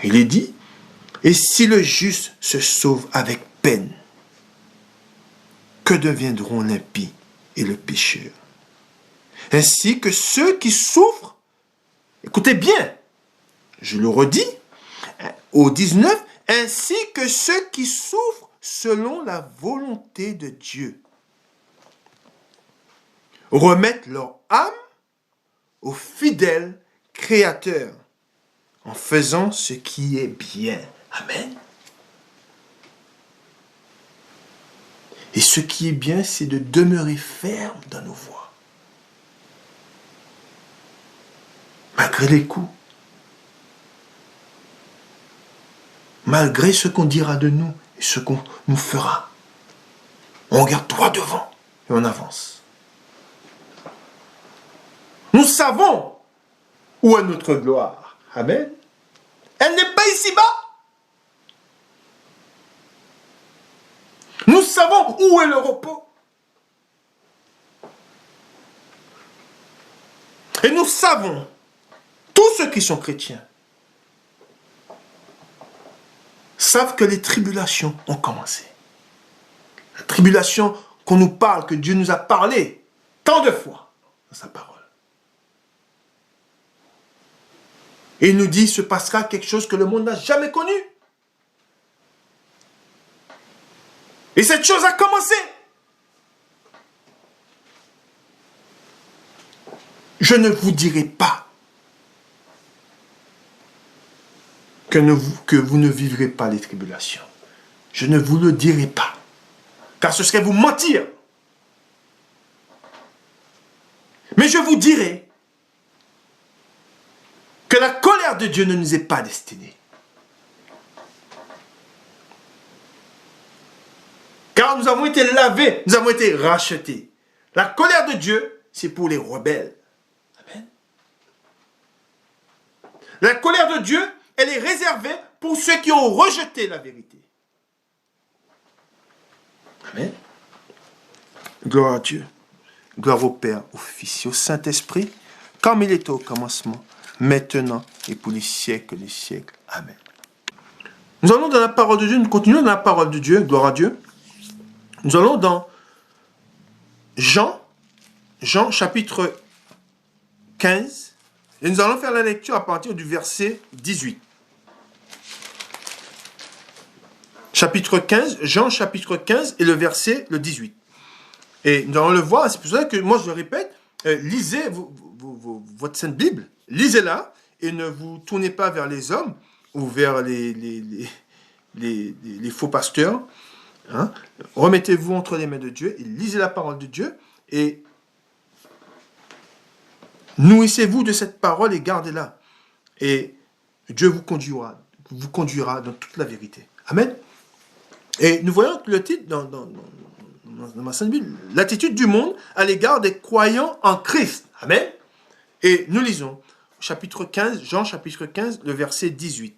Speaker 1: Il est dit, et si le juste se sauve avec peine, que deviendront l'impie et le pécheur? Ainsi que ceux qui souffrent, écoutez bien, je le redis, au 19, ainsi que ceux qui souffrent selon la volonté de Dieu, remettent leur âme au fidèle Créateur, en faisant ce qui est bien. Amen. Et ce qui est bien, c'est de demeurer ferme dans nos voies. Malgré les coups. Malgré ce qu'on dira de nous et ce qu'on nous fera. On regarde droit devant et on avance. Nous savons où est notre gloire. Amen. Elle n'est pas ici-bas. Nous savons où est le repos. Et nous savons, tous ceux qui sont chrétiens, savent que les tribulations ont commencé. La tribulation qu'on nous parle, que Dieu nous a parlé tant de fois dans sa parole. Et il nous dit, se passera quelque chose que le monde n'a jamais connu. Et cette chose a commencé. Je ne vous dirai pas que vous ne vivrez pas les tribulations. Je ne vous le dirai pas. Car ce serait vous mentir. Mais je vous dirai que la colère de Dieu ne nous est pas destinée. Car nous avons été lavés, nous avons été rachetés. La colère de Dieu, c'est pour les rebelles. Amen. La colère de Dieu, elle est réservée pour ceux qui ont rejeté la vérité. Amen. Gloire à Dieu. Gloire au Père, au Fils et au Saint-Esprit, comme il était au commencement, maintenant et pour les siècles des siècles. Amen. Nous allons dans la parole de Dieu, nous continuons dans la parole de Dieu, gloire à Dieu. Nous allons dans Jean chapitre 15, et nous allons faire la lecture à partir du verset 18. Chapitre 15, Jean chapitre 15 et le verset 18. Et nous allons le voir, c'est pour ça que moi je le répète, lisez votre Sainte Bible, lisez-la, et ne vous tournez pas vers les hommes ou vers les faux pasteurs. Hein? Remettez-vous entre les mains de Dieu et lisez la parole de Dieu et nourrissez-vous de cette parole et gardez-la. Et Dieu vous conduira dans toute la vérité. Amen. Et nous voyons le titre dans ma Sainte Bible, l'attitude du monde à l'égard des croyants en Christ. Amen. Et nous lisons chapitre 15, Jean chapitre 15, le verset 18.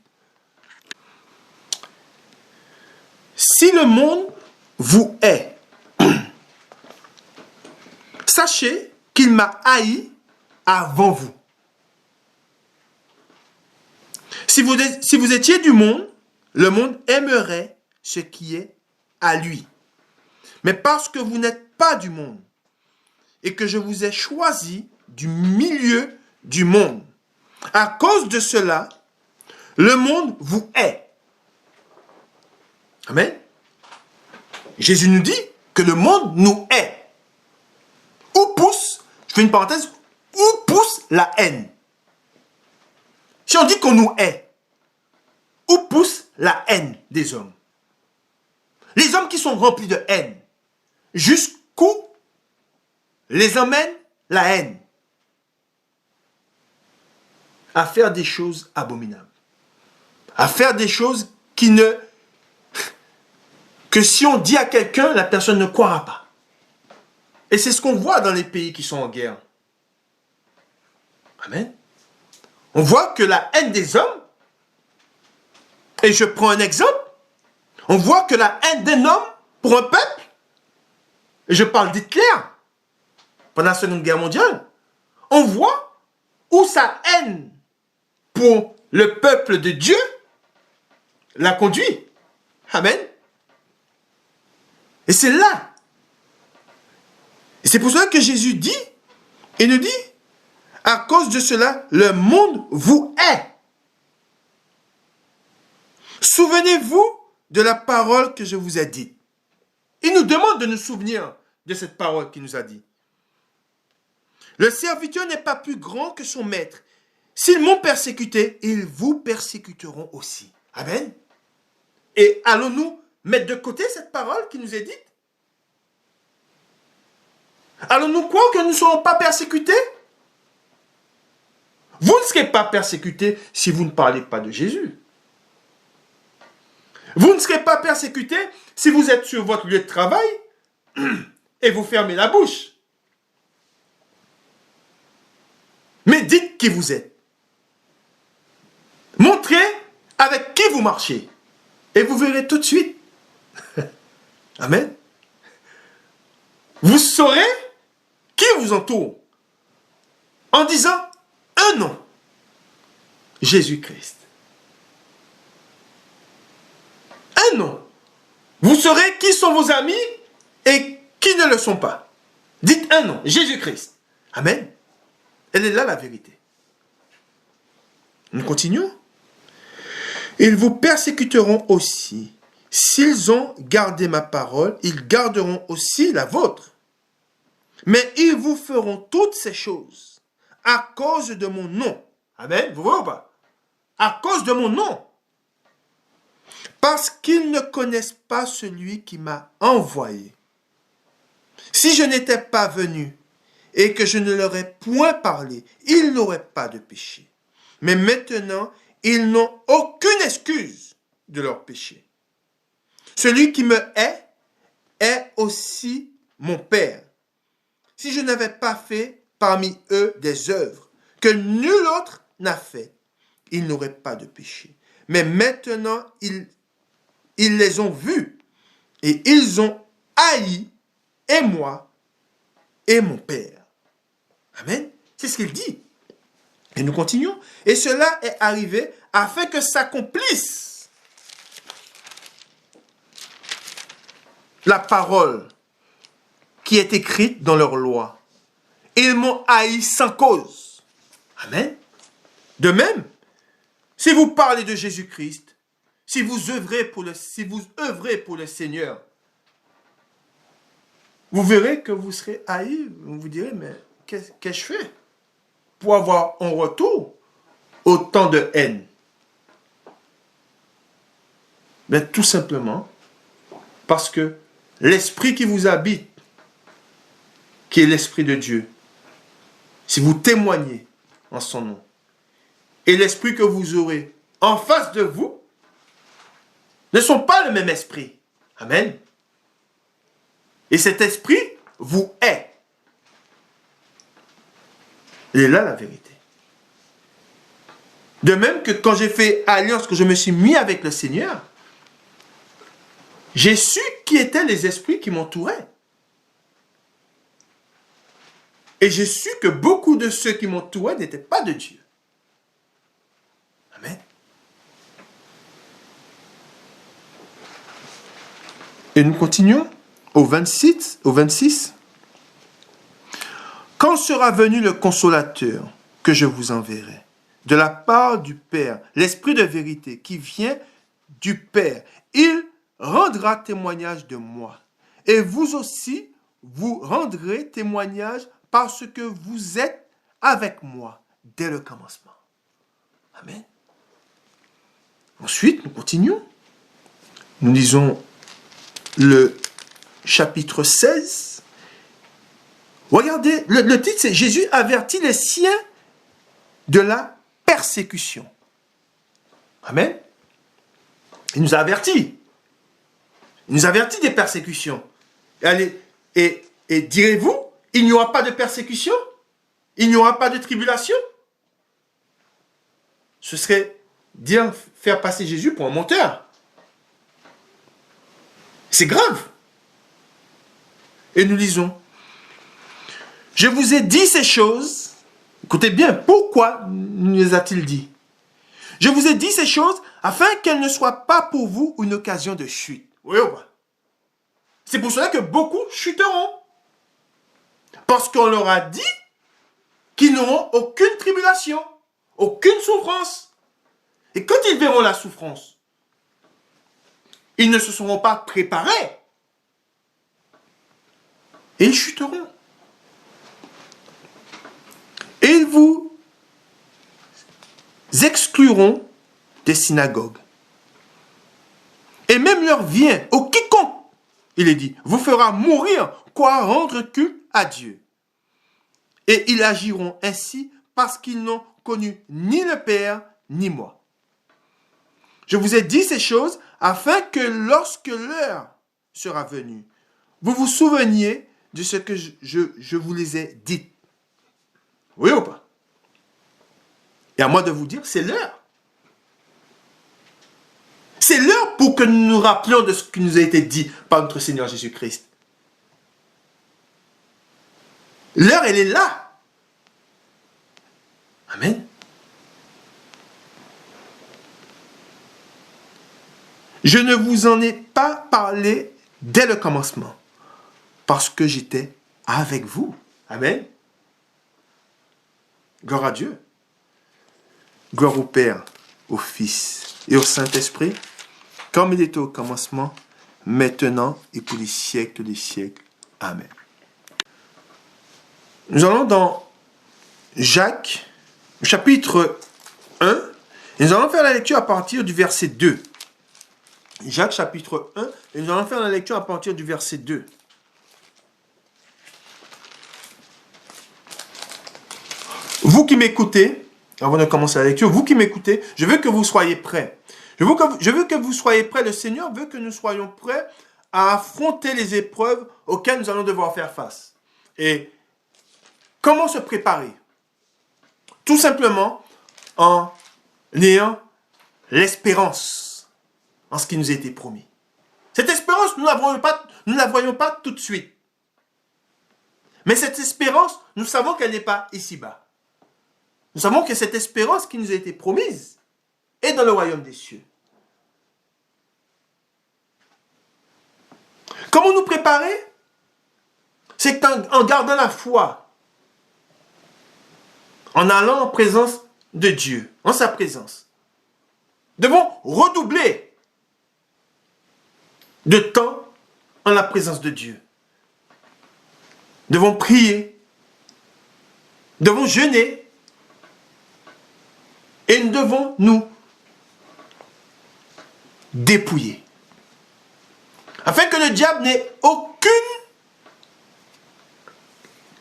Speaker 1: Si le monde vous hait, sachez qu'il m'a haï avant vous. Si vous étiez du monde, le monde aimerait ce qui est à lui. Mais parce que vous n'êtes pas du monde, et que je vous ai choisi du milieu du monde. À cause de cela, le monde vous hait. Amen. Jésus nous dit que le monde nous hait. Où pousse, je fais une parenthèse, où pousse la haine? Si on dit qu'on nous hait, où pousse la haine des hommes? Les hommes qui sont remplis de haine, jusqu'où les emmène la haine? À faire des choses abominables. À faire des choses que si on dit à quelqu'un, la personne ne croira pas. Et c'est ce qu'on voit dans les pays qui sont en guerre. Amen. On voit que la haine des hommes, et je prends un exemple, on voit que la haine d'un homme pour un peuple, et je parle d'Hitler, pendant la Seconde Guerre mondiale, on voit où sa haine pour le peuple de Dieu l'a conduit. Amen. Et c'est là. Et c'est pour cela que Jésus dit, et nous dit, à cause de cela, le monde vous hait. Souvenez-vous de la parole que je vous ai dite. Il nous demande de nous souvenir de cette parole qu'il nous a dit. Le serviteur n'est pas plus grand que son maître. S'ils m'ont persécuté, ils vous persécuteront aussi. Amen. Et allons-nous mettre de côté cette parole qui nous est dite? Allons-nous croire que nous ne serons pas persécutés? Vous ne serez pas persécutés si vous ne parlez pas de Jésus. Vous ne serez pas persécutés si vous êtes sur votre lieu de travail et vous fermez la bouche. Mais dites qui vous êtes. Montrez avec qui vous marchez. Et vous verrez tout de suite. Amen. Vous saurez qui vous entoure en disant un nom. Jésus-Christ. Un nom. Vous saurez qui sont vos amis et qui ne le sont pas. Dites un nom. Jésus-Christ. Amen. Elle est là la vérité. Nous continuons. Ils vous persécuteront aussi. S'ils ont gardé ma parole, ils garderont aussi la vôtre. Mais ils vous feront toutes ces choses à cause de mon nom. Amen. Vous voyez ou pas? À cause de mon nom. Parce qu'ils ne connaissent pas celui qui m'a envoyé. Si je n'étais pas venu et que je ne leur ai point parlé, ils n'auraient pas de péché. Mais maintenant, ils n'ont aucune excuse de leur péché. Celui qui me hait est aussi mon Père. Si je n'avais pas fait parmi eux des œuvres que nul autre n'a fait, ils n'auraient pas de péché. Mais maintenant, ils les ont vus et ils ont haï et moi et mon Père. Amen. C'est ce qu'il dit. Et nous continuons. Et cela est arrivé afin que s'accomplisse la parole qui est écrite dans leur loi. Ils m'ont haï sans cause. Amen. De même, si vous parlez de Jésus-Christ, si vous œuvrez pour le Seigneur, vous verrez que vous serez haï. Vous vous direz, mais qu'est-ce que je fais pour avoir en retour autant de haine? Mais tout simplement parce que l'esprit qui vous habite, qui est l'esprit de Dieu, si vous témoignez en son nom, et l'esprit que vous aurez en face de vous, ne sont pas le même esprit. Amen. Et cet esprit vous hait. Et là la vérité. De même que quand j'ai fait alliance, que je me suis mis avec le Seigneur, j'ai su qui étaient les esprits qui m'entouraient. Et j'ai su que beaucoup de ceux qui m'entouraient n'étaient pas de Dieu. Amen. Et nous continuons au 26. quand sera venu le consolateur que je vous enverrai, de la part du Père, l'Esprit de vérité qui vient du Père, il rendra témoignage de moi. Et vous aussi, vous rendrez témoignage parce que vous êtes avec moi dès le commencement. Amen. Ensuite, nous continuons. Nous lisons le chapitre 16. Regardez, le titre c'est « Jésus avertit les siens de la persécution ». Amen. Il nous a avertis. Il nous avertit des persécutions. Allez, et direz-vous, il n'y aura pas de persécution? Il n'y aura pas de tribulation? Ce serait dire faire passer Jésus pour un menteur. C'est grave. Et nous lisons. Je vous ai dit ces choses. Écoutez bien, pourquoi nous les a-t-il dit? Je vous ai dit ces choses afin qu'elles ne soient pas pour vous une occasion de chute. Oui ou pas? C'est pour cela que beaucoup chuteront. Parce qu'on leur a dit qu'ils n'auront aucune tribulation, aucune souffrance. Et quand ils verront la souffrance, ils ne se seront pas préparés. Et ils chuteront. Et ils vous excluront des synagogues. Et même leur vient, au quiconque, il est dit, vous fera mourir, quoi rendre culte à Dieu. Et ils agiront ainsi parce qu'ils n'ont connu ni le Père, ni moi. Je vous ai dit ces choses afin que lorsque l'heure sera venue, vous vous souveniez de ce que je vous les ai dit. Oui ou pas? Et à moi de vous dire, c'est l'heure. C'est l'heure pour que nous nous rappelions de ce qui nous a été dit par notre Seigneur Jésus-Christ. L'heure, elle est là. Amen. Je ne vous en ai pas parlé dès le commencement, parce que j'étais avec vous. Amen. Gloire à Dieu. Gloire au Père, au Fils et au Saint-Esprit, comme il était au commencement, maintenant et pour les siècles des siècles. Amen. Nous allons dans Jacques, chapitre 1, et nous allons faire la lecture à partir du verset 2. Jacques, chapitre 1, et nous allons faire la lecture à partir du verset 2. Vous qui m'écoutez, avant de commencer la lecture, vous qui m'écoutez, je veux que vous soyez prêts. Je veux que vous soyez prêts. Le Seigneur veut que nous soyons prêts à affronter les épreuves auxquelles nous allons devoir faire face. Et comment se préparer? Tout simplement en ayant l'espérance en ce qui nous a été promis. Cette espérance, nous ne la voyons pas tout de suite. Mais cette espérance, nous savons qu'elle n'est pas ici-bas. Nous savons que cette espérance qui nous a été promise est dans le royaume des cieux. Comment nous préparer? C'est en gardant la foi, en allant en présence de Dieu, en sa présence. Nous devons redoubler de temps en la présence de Dieu. Nous devons prier, nous devons jeûner, et nous devons nous dépouiller. Afin que le diable n'ait aucune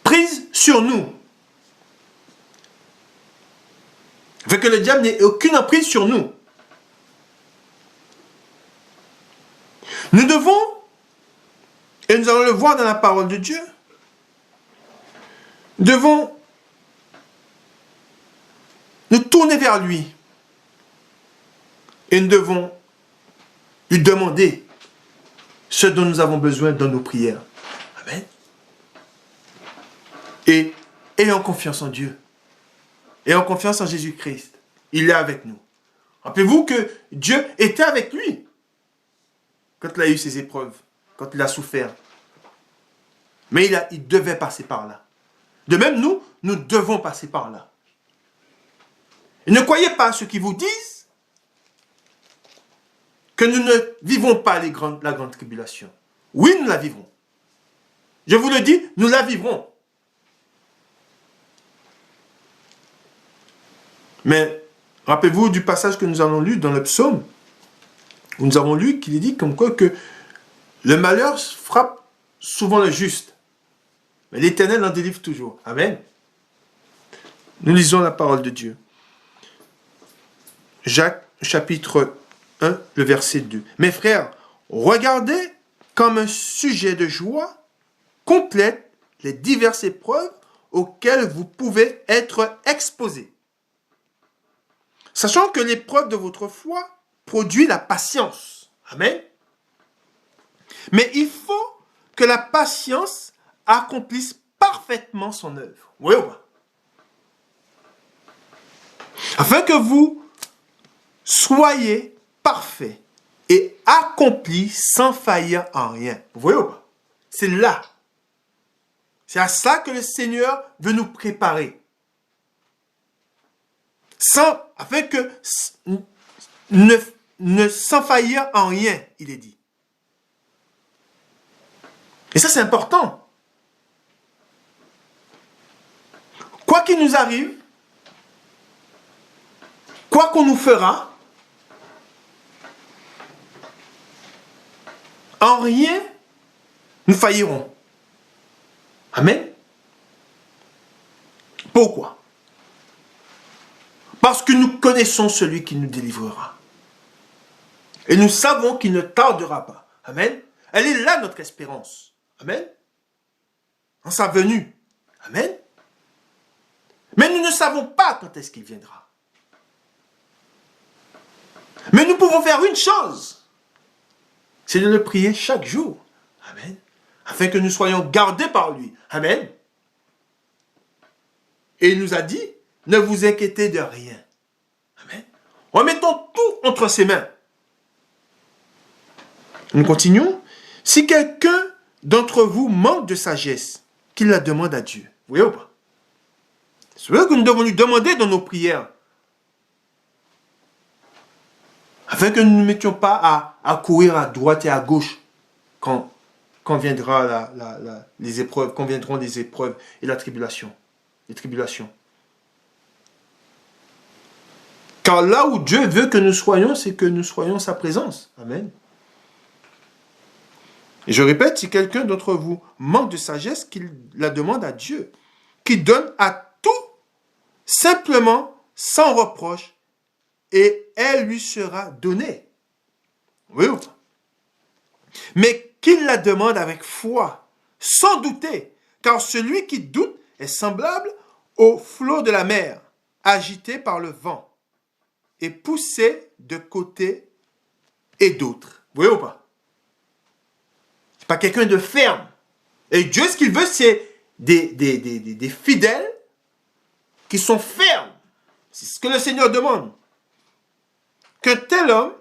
Speaker 1: prise sur nous. Afin que le diable n'ait aucune emprise sur nous. Nous devons, et nous allons le voir dans la parole de Dieu, nous devons nous tourner vers lui. Et nous devons lui demander ce dont nous avons besoin dans nos prières. Amen. Et ayons confiance en Dieu. Ayons confiance en Jésus-Christ. Il est avec nous. Rappelez-vous que Dieu était avec lui quand il a eu ses épreuves, quand il a souffert. Mais il devait passer par là. De même, nous devons passer par là. Et ne croyez pas à ceux qui vous disent que nous ne vivons pas la grande tribulation. Oui, nous la vivrons. Je vous le dis, nous la vivrons. Mais rappelez-vous du passage que nous avons lu dans le psaume, où nous avons lu qu'il est dit comme quoi que le malheur frappe souvent le juste, mais l'Éternel en délivre toujours. Amen. Nous lisons la parole de Dieu. Jacques, chapitre 1, le verset 2. Mes frères, regardez comme un sujet de joie complète les diverses épreuves auxquelles vous pouvez être exposés. Sachant que l'épreuve de votre foi produit la patience. Amen. Mais il faut que la patience accomplisse parfaitement son œuvre. Oui ou pas? Afin que vous soyez parfaits et accomplis sans faillir en rien. Vous voyez ou pas? C'est là. C'est à ça que le Seigneur veut nous préparer. Afin que sans faillir en rien, il est dit. Et ça, c'est important. Quoi qu'il nous arrive, quoi qu'on nous fera, en rien, nous faillirons. Amen. Pourquoi? Parce que nous connaissons celui qui nous délivrera. Et nous savons qu'il ne tardera pas. Amen. Elle est là notre espérance. Amen. En sa venue. Amen. Mais nous ne savons pas quand est-ce qu'il viendra. Mais nous pouvons faire une chose. C'est de le prier chaque jour. Amen. Afin que nous soyons gardés par lui. Amen. Et il nous a dit, ne vous inquiétez de rien. Amen. Remettons tout entre ses mains. Nous continuons. Si quelqu'un d'entre vous manque de sagesse, qu'il la demande à Dieu. Vous voyez ou pas? C'est ce que nous devons lui demander dans nos prières. Afin que nous ne nous mettions pas à courir à droite et à gauche quand viendra les épreuves, quand viendront les épreuves et la tribulation. Les tribulations. Car là où Dieu veut que nous soyons, c'est que nous soyons en sa présence. Amen. Et je répète, si quelqu'un d'entre vous manque de sagesse, qu'il la demande à Dieu, qui donne à tout simplement sans reproche, et elle lui sera donnée. Oui ou pas? Mais qu'il la demande avec foi, sans douter, car celui qui doute est semblable au flot de la mer, agité par le vent, et poussé de côté et d'autre. Vous voyez ou pas? C'est pas quelqu'un de ferme. Et Dieu, ce qu'il veut, c'est des fidèles qui sont fermes. C'est ce que le Seigneur demande. Que tel homme,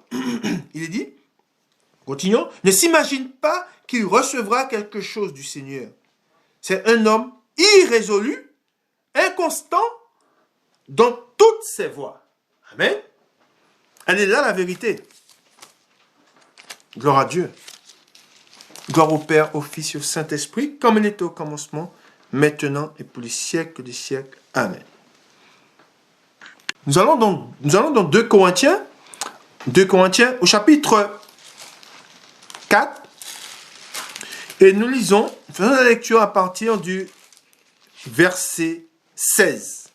Speaker 1: il est dit, continuons, ne s'imagine pas qu'il recevra quelque chose du Seigneur. C'est un homme irrésolu, inconstant dans toutes ses voies. Amen. Elle est là la vérité. Gloire à Dieu. Gloire au Père, au Fils et au Saint-Esprit, comme il était au commencement, maintenant et pour les siècles des siècles. Amen. Nous allons dans 2 Corinthiens au chapitre 4, et nous lisons, faisons la lecture à partir du verset 16.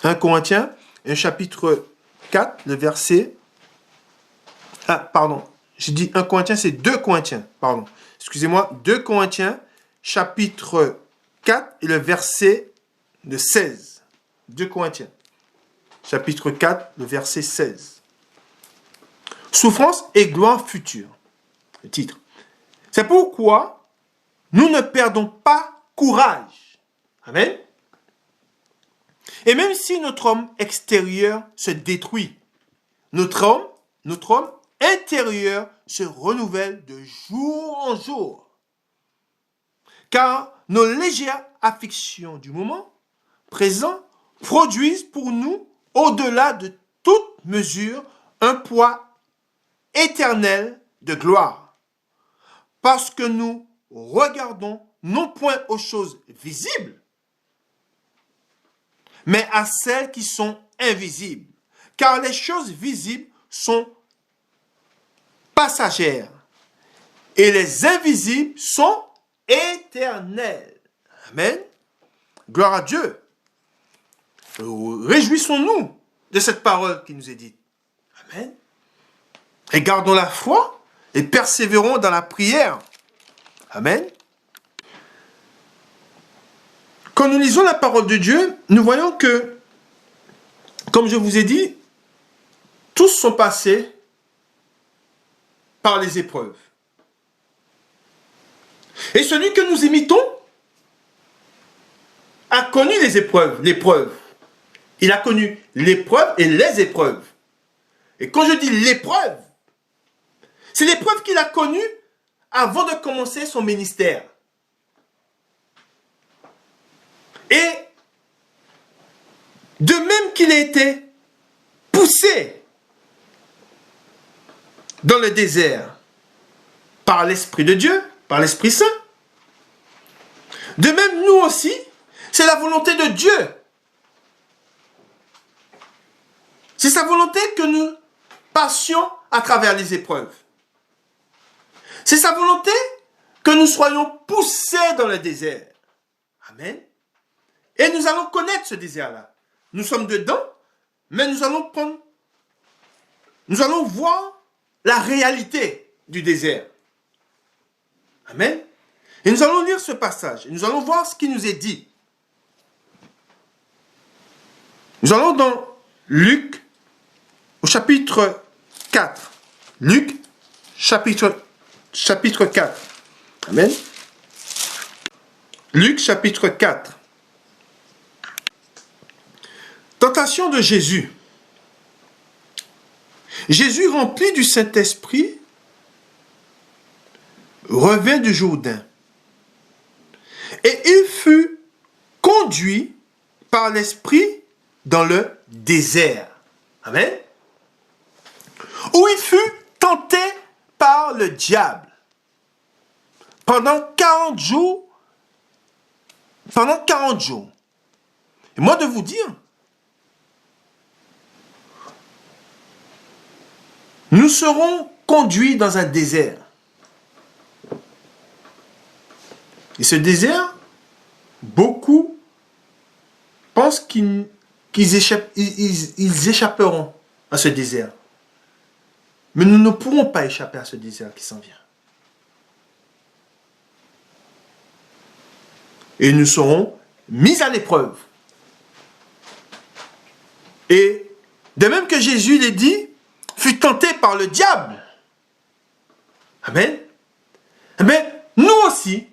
Speaker 1: 1 Corinthiens, un chapitre 4, le verset... Ah, pardon, j'ai dit 1 Corinthiens, c'est 2 Corinthiens, pardon. Excusez-moi, 2 Corinthiens, chapitre 4, et le verset de 16. 2 Corinthiens, chapitre 4, le verset 16. Souffrance et gloire future. Le titre. C'est pourquoi nous ne perdons pas courage. Amen. Et même si notre homme extérieur se détruit, notre homme intérieur se renouvelle de jour en jour. car nos légères afflictions du moment présent produisent pour nous, au-delà de toute mesure, un poids éternel de gloire. Parce que nous regardons non point aux choses visibles, mais à celles qui sont invisibles. Car les choses visibles sont passagères et les invisibles sont éternelles. Amen. Gloire à Dieu. Réjouissons-nous de cette parole qui nous est dite. Amen. Et gardons la foi et persévérons dans la prière. Amen. Quand nous lisons la parole de Dieu, nous voyons que, comme je vous ai dit, tous sont passés par les épreuves. Et celui que nous imitons a connu les épreuves, l'épreuve. Il a connu l'épreuve et les épreuves. Et quand je dis l'épreuve, c'est l'épreuve qu'il a connue avant de commencer son ministère. Et de même qu'il a été poussé dans le désert par l'Esprit de Dieu, par l'Esprit Saint, de même nous aussi, c'est la volonté de Dieu. C'est sa volonté que nous passions à travers les épreuves. C'est sa volonté que nous soyons poussés dans le désert. Amen. Et nous allons connaître ce désert-là. Nous sommes dedans, mais nous allons voir la réalité du désert. Amen. Et nous allons lire ce passage. Et nous allons voir ce qui nous est dit. Nous allons dans Luc, au chapitre 4. Luc, chapitre 4. Amen. Luc, chapitre 4. Tentation de Jésus. Jésus, rempli du Saint-Esprit, revint du Jourdain. Et il fut conduit par l'Esprit dans le désert. Amen. Où il fut tenté par le diable. Pendant 40 jours. Et moi de vous dire, nous serons conduits dans un désert. Et ce désert, beaucoup pensent qu'ils échapperont à ce désert. Mais nous ne pourrons pas échapper à ce désert qui s'en vient. Et nous serons mis à l'épreuve. Et de même que Jésus l'a dit, fut tenté par le diable. Amen. Mais nous aussi,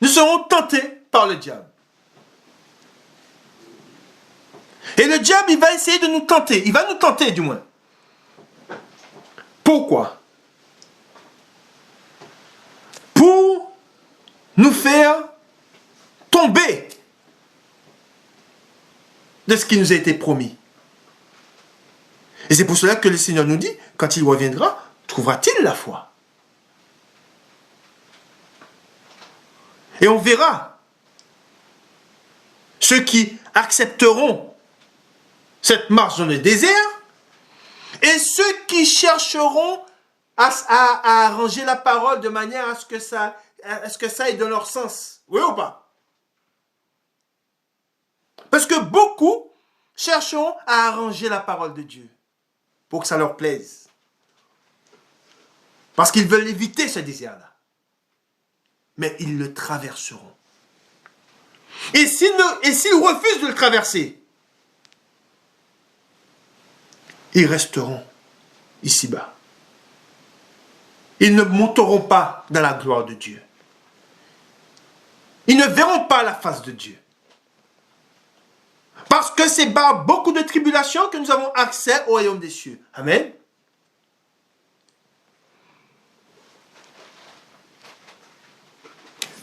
Speaker 1: nous serons tentés par le diable. Et le diable, il va essayer de nous tenter. Il va nous tenter, du moins. Pourquoi? Pour nous faire tomber de ce qui nous a été promis. Et c'est pour cela que le Seigneur nous dit, quand il reviendra, trouvera-t-il la foi? Et on verra ceux qui accepteront cette marche dans le désert et ceux qui chercheront à arranger la parole de manière à ce que ça aille dans leur sens. Oui ou pas? Parce que beaucoup chercheront à arranger la parole de Dieu pour que ça leur plaise. Parce qu'ils veulent éviter ce désert-là. Mais ils le traverseront. Et s'ils refusent de le traverser, ils resteront ici-bas. Ils ne monteront pas dans la gloire de Dieu. Ils ne verront pas la face de Dieu. Parce que c'est par beaucoup de tribulations que nous avons accès au royaume des cieux. Amen.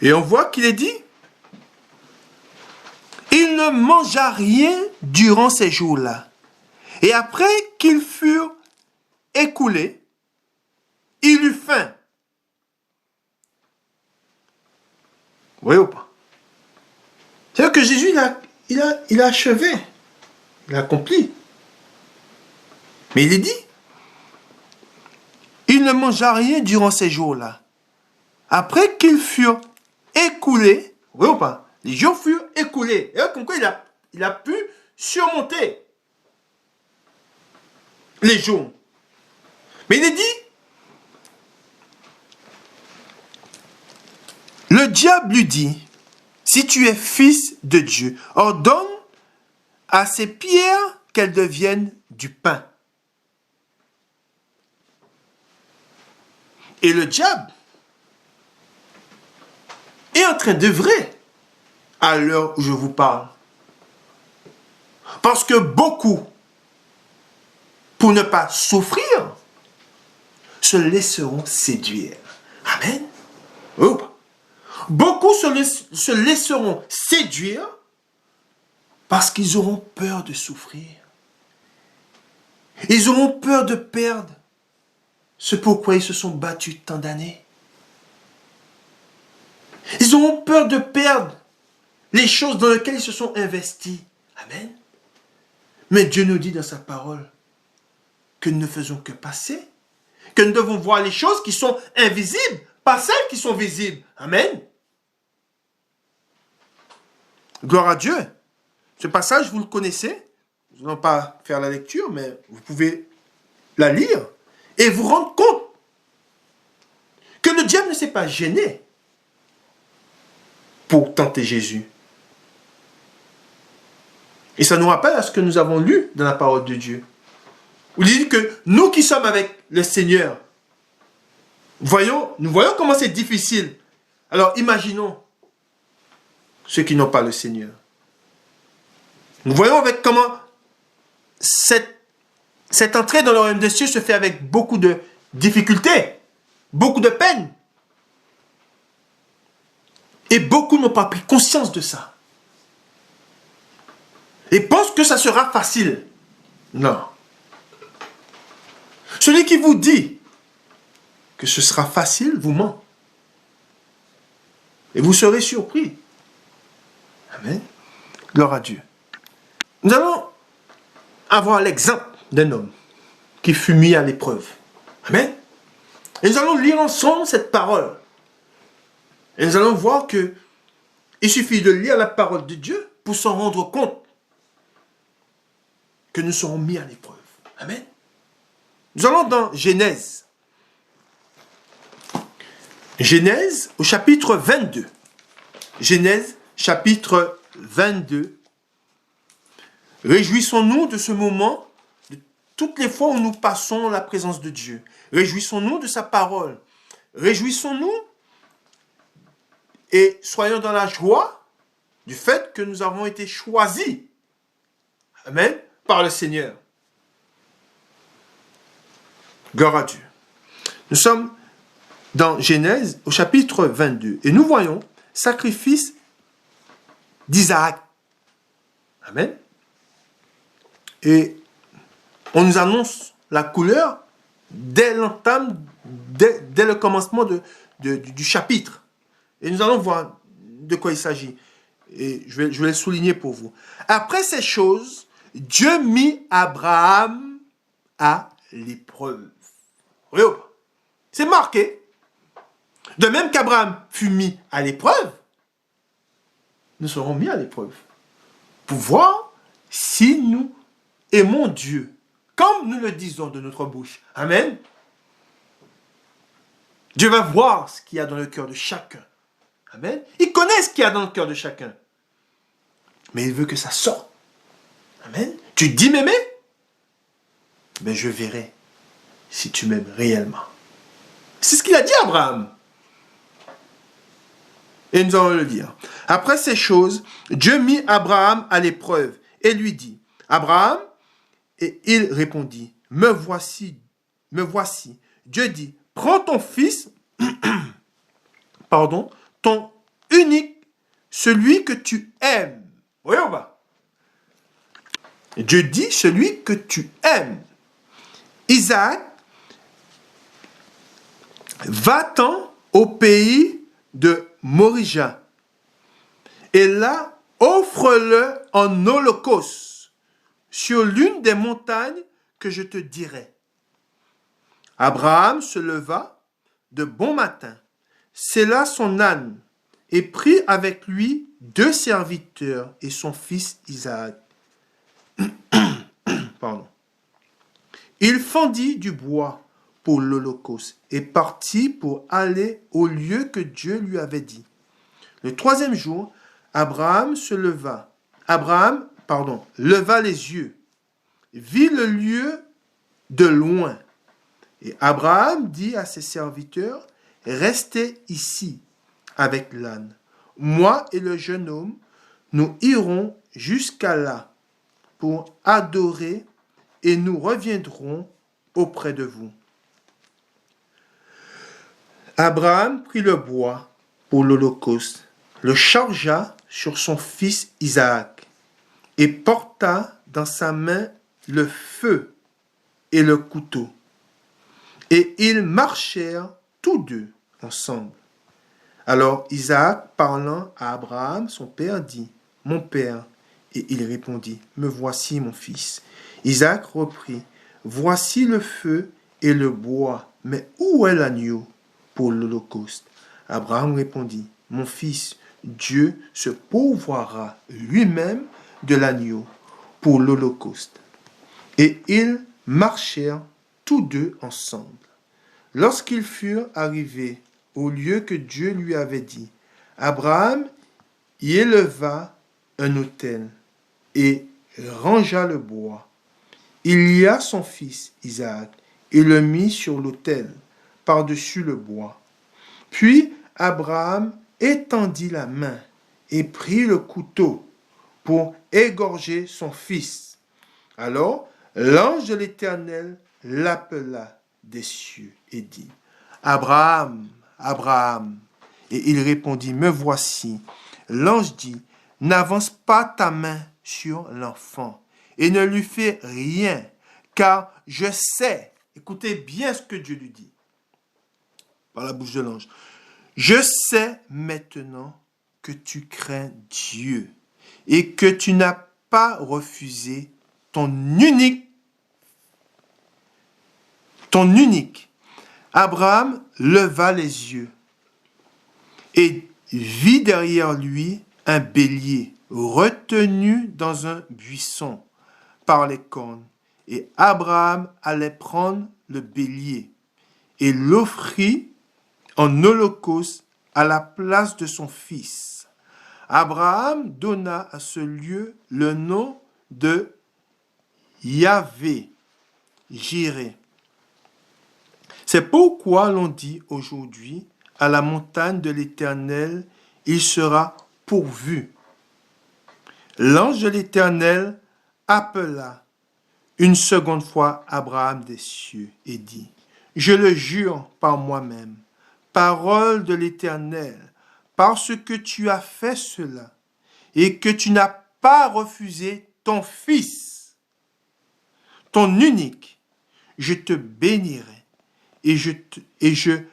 Speaker 1: Et on voit qu'il est dit, il ne mangea rien durant ces jours-là. Et après qu'ils furent écoulés, il eut faim. Vous voyez ou pas? C'est-à-dire que Jésus, il a achevé, il a accompli. Mais il est dit, il ne mangea rien durant ces jours-là. Après qu'ils furent écoulés, vous voyez ou pas? Les jours furent écoulés. Et comme quoi il a pu surmonter les jours. Mais il est dit, le diable lui dit, si tu es fils de Dieu, ordonne à ces pierres qu'elles deviennent du pain. Et le diable est en train d'œuvrer à l'heure où je vous parle. Parce que beaucoup, pour ne pas souffrir, se laisseront séduire. Amen. Oh. Beaucoup se laisseront séduire parce qu'ils auront peur de souffrir. Ils auront peur de perdre ce pourquoi ils se sont battus tant d'années. Ils auront peur de perdre les choses dans lesquelles ils se sont investis. Amen. Mais Dieu nous dit dans sa parole que nous ne faisons que passer, que nous devons voir les choses qui sont invisibles, pas celles qui sont visibles. Amen. Gloire à Dieu. Ce passage, vous le connaissez. Nous n'allons pas faire la lecture, mais vous pouvez la lire et vous rendre compte que le diable ne s'est pas gêné pour tenter Jésus. Et ça nous rappelle à ce que nous avons lu dans la parole de Dieu. Où il dit que nous qui sommes avec le Seigneur, nous voyons comment c'est difficile. Alors imaginons ceux qui n'ont pas le Seigneur. Nous voyons avec comment cette entrée dans le royaume des cieux se fait avec beaucoup de difficultés, beaucoup de peine. Et beaucoup n'ont pas pris conscience de ça. Et pensent que ça sera facile. Non. Celui qui vous dit que ce sera facile vous ment. Et vous serez surpris. Amen. Gloire à Dieu. Nous allons avoir l'exemple d'un homme qui fut mis à l'épreuve. Amen. Et nous allons lire ensemble cette parole. Et nous allons voir que il suffit de lire la parole de Dieu pour s'en rendre compte que nous serons mis à l'épreuve. Amen. Nous allons dans Genèse. Genèse au chapitre 22. Genèse chapitre 22. Réjouissons-nous de ce moment, de toutes les fois où nous passons la présence de Dieu. Réjouissons-nous de sa parole. Réjouissons-nous et soyons dans la joie du fait que nous avons été choisis. Amen. Par le Seigneur. Gloire à Dieu. Nous sommes dans Genèse au chapitre 22 et nous voyons sacrifice d'Isaac. Amen. Et on nous annonce la couleur dès l'entame, dès le commencement du chapitre. Et nous allons voir de quoi il s'agit. Et je vais le souligner pour vous. Après ces choses, Dieu mit Abraham à l'épreuve. Oui, c'est marqué. De même qu'Abraham fut mis à l'épreuve, nous serons mis à l'épreuve. Pour voir si nous aimons Dieu, comme nous le disons de notre bouche. Amen. Dieu va voir ce qu'il y a dans le cœur de chacun. Amen. Il connaît ce qu'il y a dans le cœur de chacun. Mais il veut que ça sorte. Amen. Tu dis m'aimer? Mais je verrai si tu m'aimes réellement. C'est ce qu'il a dit à Abraham. Et nous allons le dire. Après ces choses, Dieu mit Abraham à l'épreuve et lui dit, Abraham, et il répondit, me voici. Dieu dit, prends ton fils, ton unique, celui que tu aimes. Voyons bas. Dieu dit celui que tu aimes. Isaac, va-t'en au pays de Morija. Et là, offre-le en holocauste sur l'une des montagnes que je te dirai. Abraham se leva de bon matin, sella son âne et prit avec lui 2 serviteurs et son fils Isaac. Pardon. Il fendit du bois pour l'holocauste et partit pour aller au lieu que Dieu lui avait dit. Le 3e jour, Abraham leva les yeux, vit le lieu de loin. Et Abraham dit à ses serviteurs, « Restez ici avec l'âne. Moi et le jeune homme, nous irons jusqu'à là pour adorer et nous reviendrons auprès de vous. » Abraham prit le bois pour l'holocauste, le chargea sur son fils Isaac et porta dans sa main le feu et le couteau. Et ils marchèrent tous deux ensemble. Alors Isaac, parlant à Abraham, son père, dit, « Mon père. » Et il répondit, « Me voici, mon fils. » Isaac reprit, « Voici le feu et le bois, mais où est l'agneau pour l'holocauste ?» Abraham répondit, « Mon fils, Dieu se pourvoira lui-même de l'agneau pour l'holocauste. » Et ils marchèrent tous deux ensemble. Lorsqu'ils furent arrivés au lieu que Dieu lui avait dit, Abraham y éleva un autel et rangea le bois. Il lia son fils Isaac et le mit sur l'autel par-dessus le bois. Puis Abraham étendit la main et prit le couteau pour égorger son fils. Alors l'ange de l'Éternel l'appela des cieux et dit, « Abraham, Abraham. » Et il répondit, « Me voici. » L'ange dit, « N'avance pas ta main sur l'enfant et ne lui fais rien, car je sais, écoutez bien ce que Dieu lui dit, par la bouche de l'ange, je sais maintenant que tu crains Dieu et que tu n'as pas refusé ton unique. Abraham leva les yeux et vit derrière lui un bélier retenu dans un buisson par les cornes. Et Abraham allait prendre le bélier et l'offrit en holocauste à la place de son fils. Abraham donna à ce lieu le nom de Yahvé, Jireh. C'est pourquoi l'on dit aujourd'hui, à la montagne de l'Éternel, il sera pourvu. L'ange de l'Éternel appela une seconde fois Abraham des cieux et dit, « Je le jure par moi-même, parole de l'Éternel, parce que tu as fait cela et que tu n'as pas refusé ton fils, ton unique, je te bénirai et je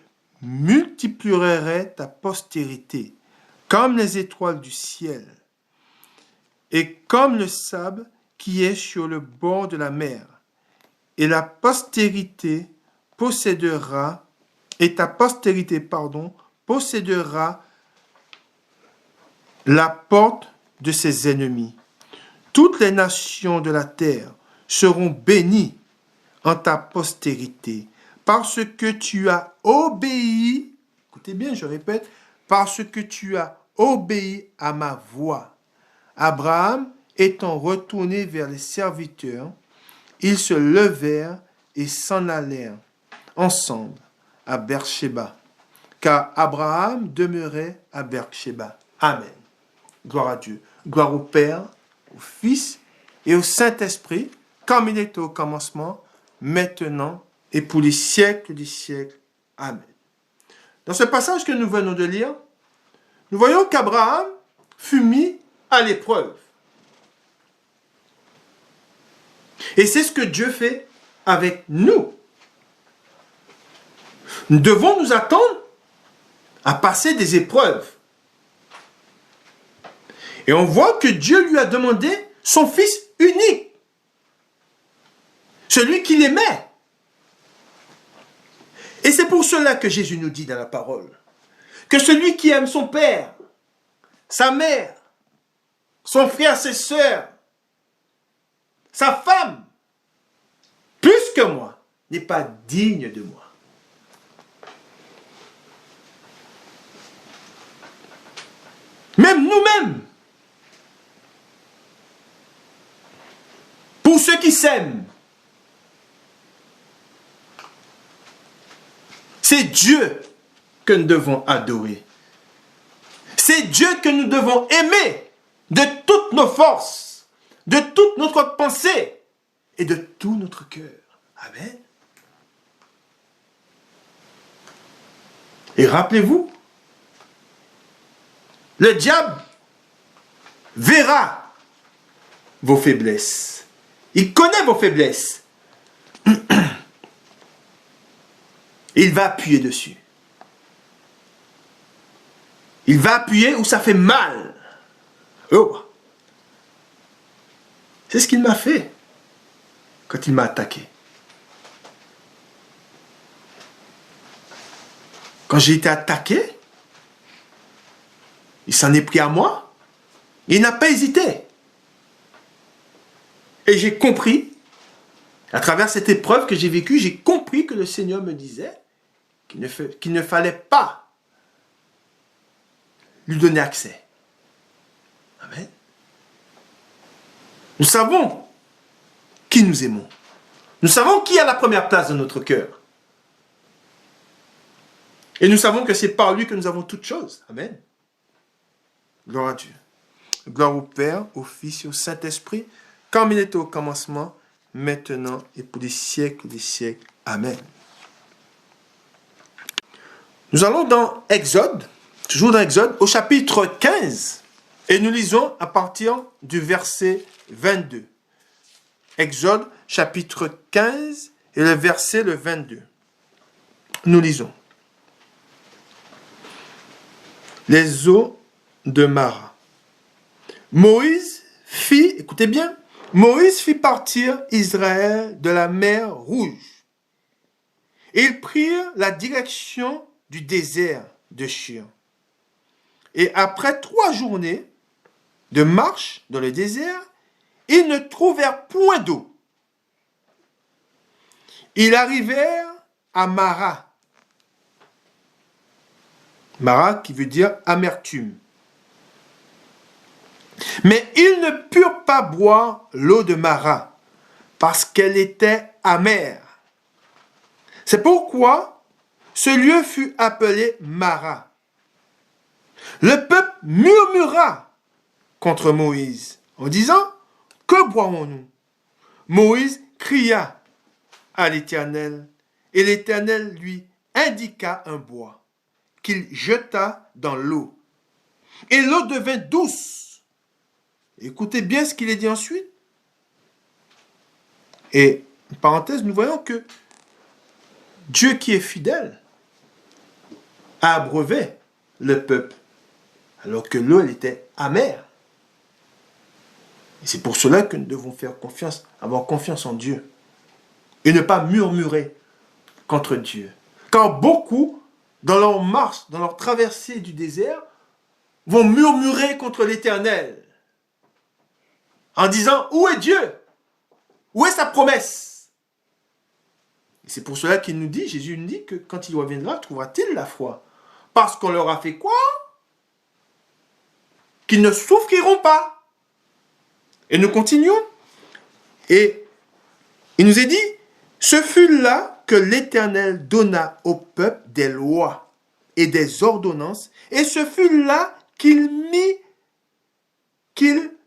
Speaker 1: multiplierai ta postérité comme les étoiles du ciel et comme le sable qui est sur le bord de la mer. Et ta postérité possédera la porte de ses ennemis. Toutes les nations de la terre seront bénies en ta postérité, parce que tu as obéi, écoutez bien, je répète, parce que tu as obéi à ma voix. Abraham étant retourné vers les serviteurs, ils se levèrent et s'en allèrent ensemble à Beersheba, car Abraham demeurait à Beersheba. Amen. Gloire à Dieu. Gloire au Père, au Fils et au Saint-Esprit, comme il était au commencement, maintenant et pour les siècles des siècles. Amen. Dans ce passage que nous venons de lire, nous voyons qu'Abraham fut mis à l'épreuve. Et c'est ce que Dieu fait avec nous. Nous devons nous attendre à passer des épreuves. Et on voit que Dieu lui a demandé son fils unique, celui qu'il aimait. Et c'est pour cela que Jésus nous dit dans la parole que celui qui aime son père, sa mère, son frère, ses sœurs, sa femme, plus que moi, n'est pas digne de moi. Même nous-mêmes, pour ceux qui s'aiment, c'est Dieu que nous devons adorer. C'est Dieu que nous devons aimer de toutes nos forces, de toute notre pensée et de tout notre cœur. Amen. Et rappelez-vous, le diable verra vos faiblesses. Il connaît vos faiblesses. Il va appuyer dessus. Il va appuyer où ça fait mal. Oh. C'est ce qu'il m'a fait quand il m'a attaqué. Quand j'ai été attaqué, il s'en est pris à moi. Il n'a pas hésité. Et j'ai compris, à travers cette épreuve que j'ai vécue, j'ai compris que le Seigneur me disait qu'il ne fallait pas lui donner accès. Amen. Nous savons qui nous aimons. Nous savons qui a la première place dans notre cœur. Et nous savons que c'est par lui que nous avons toutes choses. Amen. Gloire à Dieu. Gloire au Père, au Fils et au Saint-Esprit, comme il était au commencement, maintenant et pour des siècles des siècles. Amen. Nous allons dans Exode, toujours dans Exode, au chapitre 15, et nous lisons à partir du verset 22. Exode, chapitre 15, et le verset 22. Nous lisons. Les eaux de Mara. Moïse fit, écoutez bien, Moïse fit partir Israël de la mer Rouge. Et ils prirent la direction du désert de Shur. Et après 3 journées de marche dans le désert, ils ne trouvèrent point d'eau. Ils arrivèrent à Mara. Mara qui veut dire amertume. Mais ils ne purent pas boire l'eau de Mara, parce qu'elle était amère. C'est pourquoi ce lieu fut appelé Mara. Le peuple murmura contre Moïse, en disant, « Que boirons-nous » Moïse cria à l'Éternel, et l'Éternel lui indiqua un bois, qu'il jeta dans l'eau. Et l'eau devint douce. Écoutez bien ce qu'il est dit ensuite. Et, parenthèse, nous voyons que Dieu qui est fidèle a abreuvé le peuple, alors que l'eau, elle était amère. Et c'est pour cela que nous devons faire confiance, avoir confiance en Dieu, et ne pas murmurer contre Dieu. Car beaucoup, dans leur marche, dans leur traversée du désert, vont murmurer contre l'Éternel, en disant, où est Dieu? Où est sa promesse? Et c'est pour cela qu'il nous dit, Jésus nous dit que quand il reviendra, trouvera-t-il la foi? Parce qu'on leur a fait quoi? Qu'ils ne souffriront pas. Et nous continuons. Et il nous est dit, ce fut là que l'Éternel donna au peuple des lois et des ordonnances, et ce fut là qu'il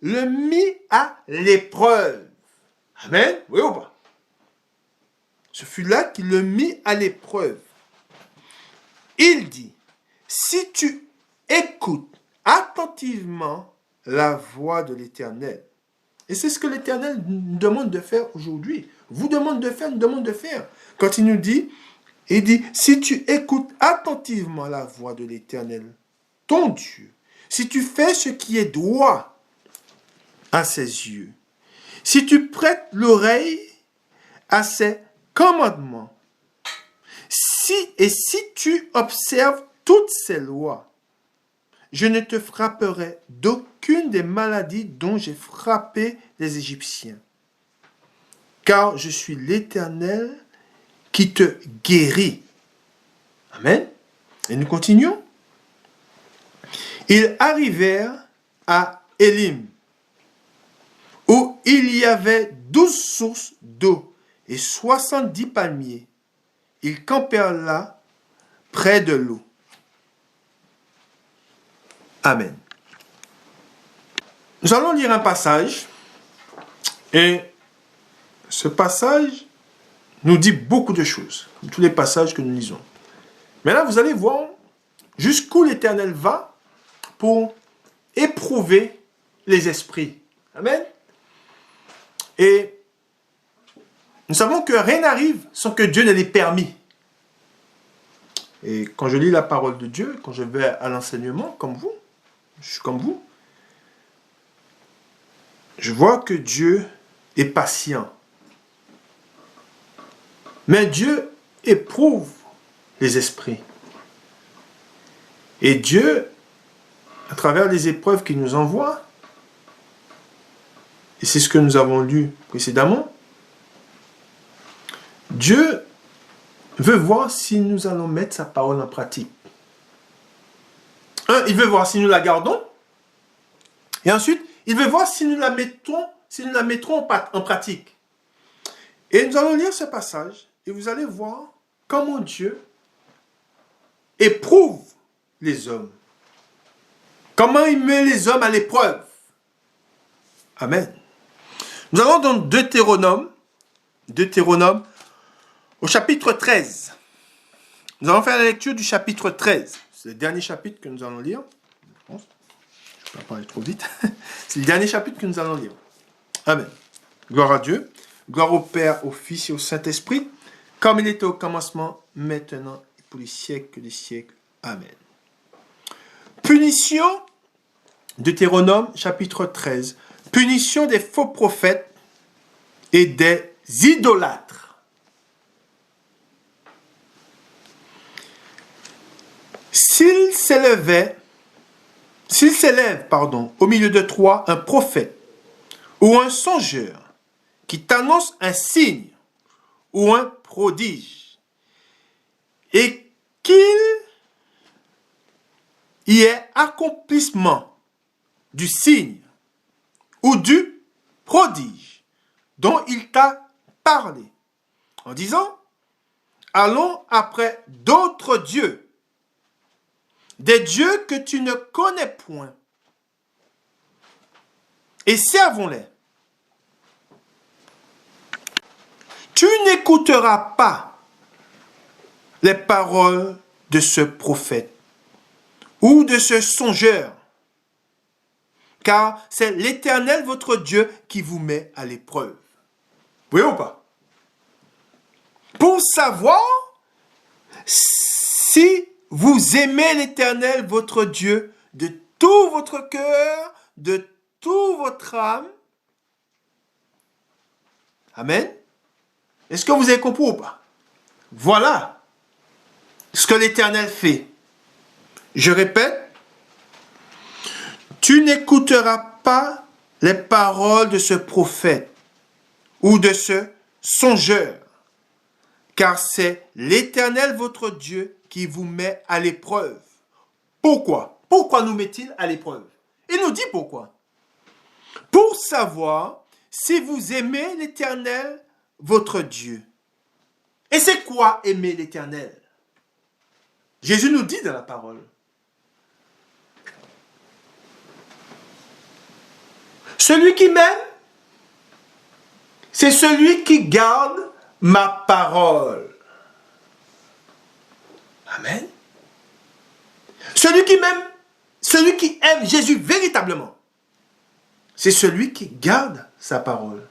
Speaker 1: le mit à l'épreuve. Amen. Oui ou pas? Ce fut là qu'il le mit à l'épreuve. Il dit, si tu écoutes attentivement la voix de l'Éternel. Et c'est ce que l'Éternel nous demande de faire aujourd'hui. Vous demande de faire, nous demande de faire. Quand il nous dit, il dit, si tu écoutes attentivement la voix de l'Éternel, ton Dieu, si tu fais ce qui est droit à ses yeux, si tu prêtes l'oreille à ses commandements, si tu observes toutes ces lois, je ne te frapperai d'aucune des maladies dont j'ai frappé les Égyptiens. Car je suis l'Éternel qui te guérit. Amen. Et nous continuons. Ils arrivèrent à Élim, où il y avait 12 sources d'eau et 70 palmiers. Ils campèrent là, près de l'eau. Amen. Nous allons lire un passage, et ce passage nous dit beaucoup de choses, comme tous les passages que nous lisons. Mais là, vous allez voir jusqu'où l'Éternel va pour éprouver les esprits. Amen. Et nous savons que rien n'arrive sans que Dieu ne l'ait permis. Et quand je lis la parole de Dieu, quand je vais à l'enseignement, comme vous, je suis comme vous, je vois que Dieu est patient. Mais Dieu éprouve les esprits. Et Dieu, à travers les épreuves qu'il nous envoie, et c'est ce que nous avons lu précédemment, Dieu veut voir si nous allons mettre sa parole en pratique. Il veut voir si nous la gardons. Et ensuite, il veut voir si nous la mettrons en pratique. Et nous allons lire ce passage et vous allez voir comment Dieu éprouve les hommes. Comment il met les hommes à l'épreuve. Amen. Nous allons dans Deutéronome au chapitre 13. Nous allons faire la lecture du chapitre 13. C'est le dernier chapitre que nous allons lire. Je ne vais pas parler trop vite. C'est le dernier chapitre que nous allons lire. Amen. Gloire à Dieu. Gloire au Père, au Fils et au Saint-Esprit, comme il était au commencement, maintenant et pour les siècles des siècles. Amen. Punition, Deutéronome, chapitre 13. Punition des faux prophètes et des idolâtres. S'il s'élève, au milieu de toi un prophète ou un songeur qui t'annonce un signe ou un prodige et qu'il y ait accomplissement du signe ou du prodige dont il t'a parlé en disant « Allons après d'autres dieux, des dieux que tu ne connais point, et servons-les. » Tu n'écouteras pas les paroles de ce prophète ou de ce songeur, car c'est l'Éternel votre Dieu qui vous met à l'épreuve. Oui ou pas? Pour savoir si vous aimez l'Éternel votre Dieu de tout votre cœur, de toute votre âme. Amen. Est-ce que vous avez compris ou pas? Voilà ce que l'Éternel fait. Je répète, tu n'écouteras pas les paroles de ce prophète ou de ce songeur, car c'est l'Éternel votre Dieu qui vous met à l'épreuve. Pourquoi? Pourquoi nous met-il à l'épreuve? Il nous dit pourquoi. Pour savoir si vous aimez l'Éternel votre Dieu. Et c'est quoi aimer l'Éternel? Jésus nous dit dans la parole. Celui qui m'aime, c'est celui qui garde ma parole. Amen. Celui qui m'aime, Celui qui aime Jésus véritablement, c'est celui qui garde sa parole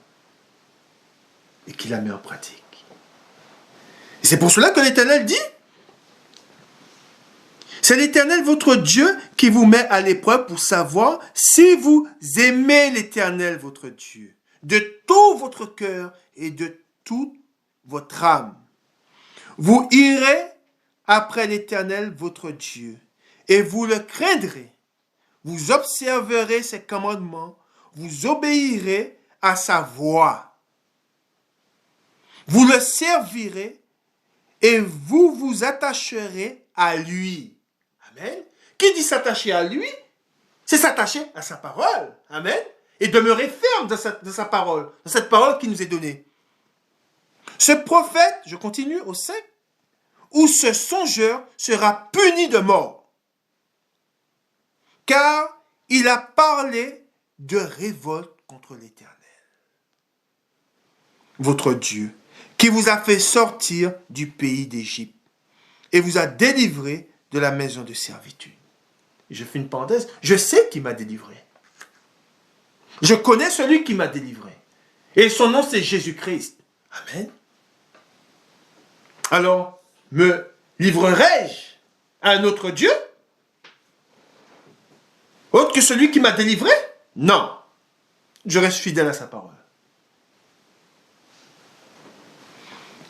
Speaker 1: et qui la met en pratique. Et c'est pour cela que l'Éternel dit, c'est l'Éternel votre Dieu qui vous met à l'épreuve pour savoir si vous aimez l'Éternel votre Dieu de tout votre cœur et de toute votre âme. Vous irez après l'Éternel votre Dieu et vous le craindrez. Vous observerez ses commandements, vous obéirez à sa voix. Vous le servirez et vous vous attacherez à lui. Amen. Qui dit s'attacher à lui? C'est s'attacher à sa parole. Amen. Et demeurer ferme dans sa parole, dans cette parole qui nous est donnée. Ce prophète, je continue au 5, ou ce songeur sera puni de mort, car il a parlé de révolte contre l'Éternel, votre Dieu, qui vous a fait sortir du pays d'Égypte et vous a délivré de la maison de servitude. Je fais une parenthèse, je sais qui m'a délivré. Je connais celui qui m'a délivré. Et son nom, c'est Jésus-Christ. Amen. Alors, me livrerai-je à un autre Dieu? Autre que celui qui m'a délivré? Non. Je reste fidèle à sa parole.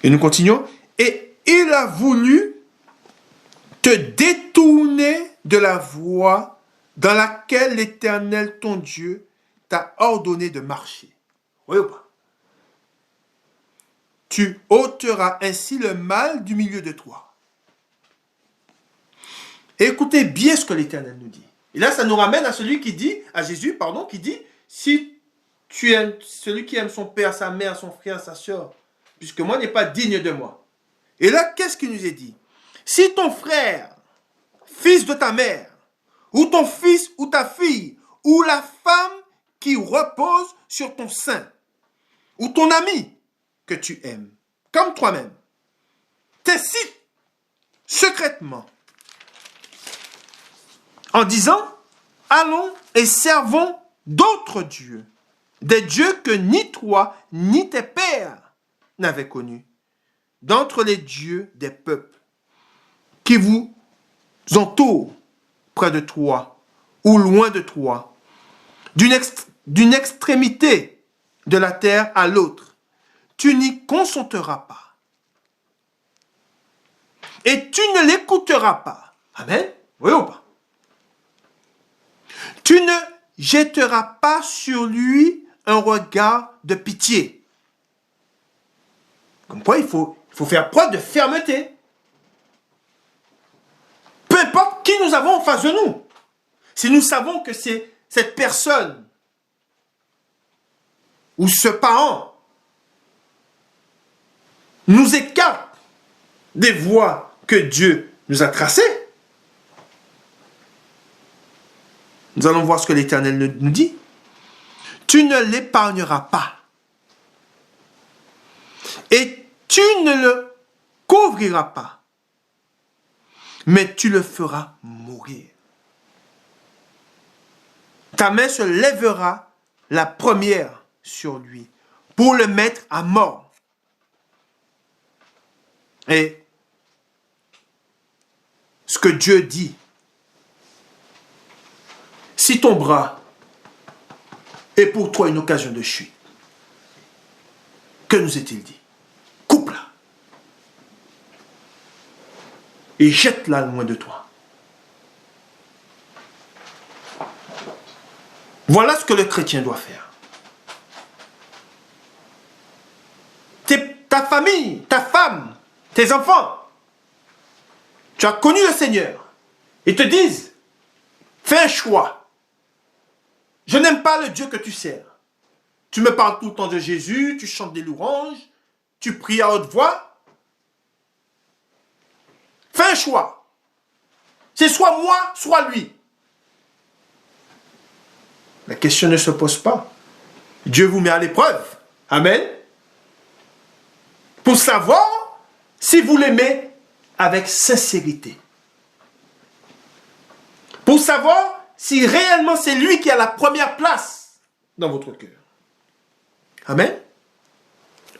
Speaker 1: Et nous continuons. Et il a voulu te détourner de la voie dans laquelle l'Éternel, ton Dieu, t'a ordonné de marcher. Oui ou pas? Tu ôteras ainsi le mal du milieu de toi. Et écoutez bien ce que l'Éternel nous dit. Et là, ça nous ramène à celui qui dit, à Jésus, pardon, qui dit, si tu aimes celui qui aime son père, sa mère, son frère, sa soeur, puisque moi n'est pas digne de moi. Et là, qu'est-ce qu'il nous est dit? Si ton frère, fils de ta mère, ou ton fils ou ta fille, ou la femme qui repose sur ton sein, ou ton ami que tu aimes, comme toi-même, t'incite secrètement en disant, allons et servons d'autres dieux, des dieux que ni toi ni tes pères n'avaient connus, d'entre les dieux des peuples qui vous entourent près de toi ou loin de toi, d'une extrémité de la terre à l'autre. Tu n'y consentiras pas. Et tu ne l'écouteras pas. Amen. Oui ou pas? Tu ne jetteras pas sur lui un regard de pitié. Comme quoi, il faut faire preuve de fermeté. Peu importe qui nous avons en face de nous. Si nous savons que c'est cette personne ou ce parent nous écarte des voies que Dieu nous a tracées, nous allons voir ce que l'Éternel nous dit. Tu ne l'épargneras pas. Et tu ne le couvriras pas. Mais tu le feras mourir. Ta main se lèvera la première sur lui pour le mettre à mort. Et ce que Dieu dit, si ton bras est pour toi une occasion de chute, que nous est-il dit? Coupe-la et jette-la loin de toi. Voilà ce que le chrétien doit faire. Ta famille, ta femme, tes enfants, tu as connu le Seigneur. Ils te disent, fais un choix. Je n'aime pas le Dieu que tu sers. Tu me parles tout le temps de Jésus, tu chantes des louanges, tu pries à haute voix. Fais un choix. C'est soit moi, soit lui. La question ne se pose pas. Dieu vous met à l'épreuve. Amen. Pour savoir si vous l'aimez avec sincérité. Pour savoir si réellement c'est lui qui a la première place dans votre cœur. Amen.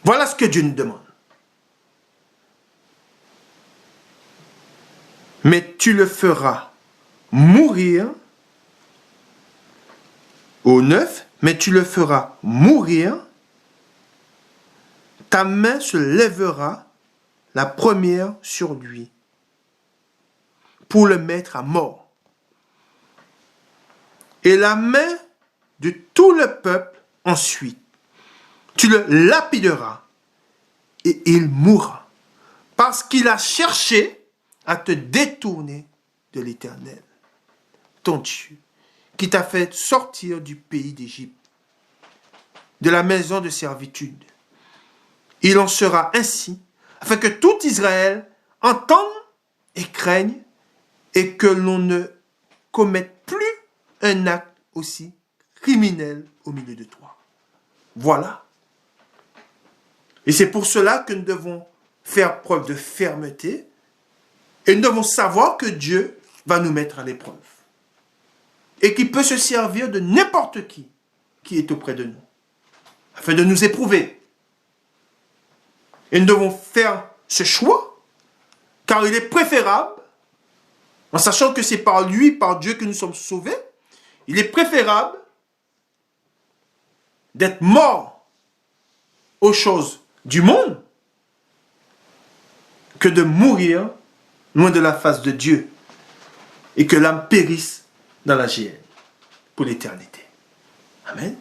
Speaker 1: Voilà ce que Dieu nous demande. Mais tu le feras mourir au 9, mais tu le feras mourir, ta main se lèvera la première sur lui pour le mettre à mort. Et la main de tout le peuple ensuite. Tu le lapideras et il mourra parce qu'il a cherché à te détourner de l'Éternel, ton Dieu, qui t'a fait sortir du pays d'Égypte, de la maison de servitude. Il en sera ainsi, afin que tout Israël entende et craigne, et que l'on ne commette plus un acte aussi criminel au milieu de toi. Voilà. Et c'est pour cela que nous devons faire preuve de fermeté, et nous devons savoir que Dieu va nous mettre à l'épreuve. Et qu'il peut se servir de n'importe qui est auprès de nous, afin de nous éprouver. Et nous devons faire ce choix, car il est préférable, en sachant que c'est par lui, par Dieu que nous sommes sauvés, il est préférable d'être mort aux choses du monde que de mourir loin de la face de Dieu et que l'âme périsse dans la géhenne pour l'éternité. Amen.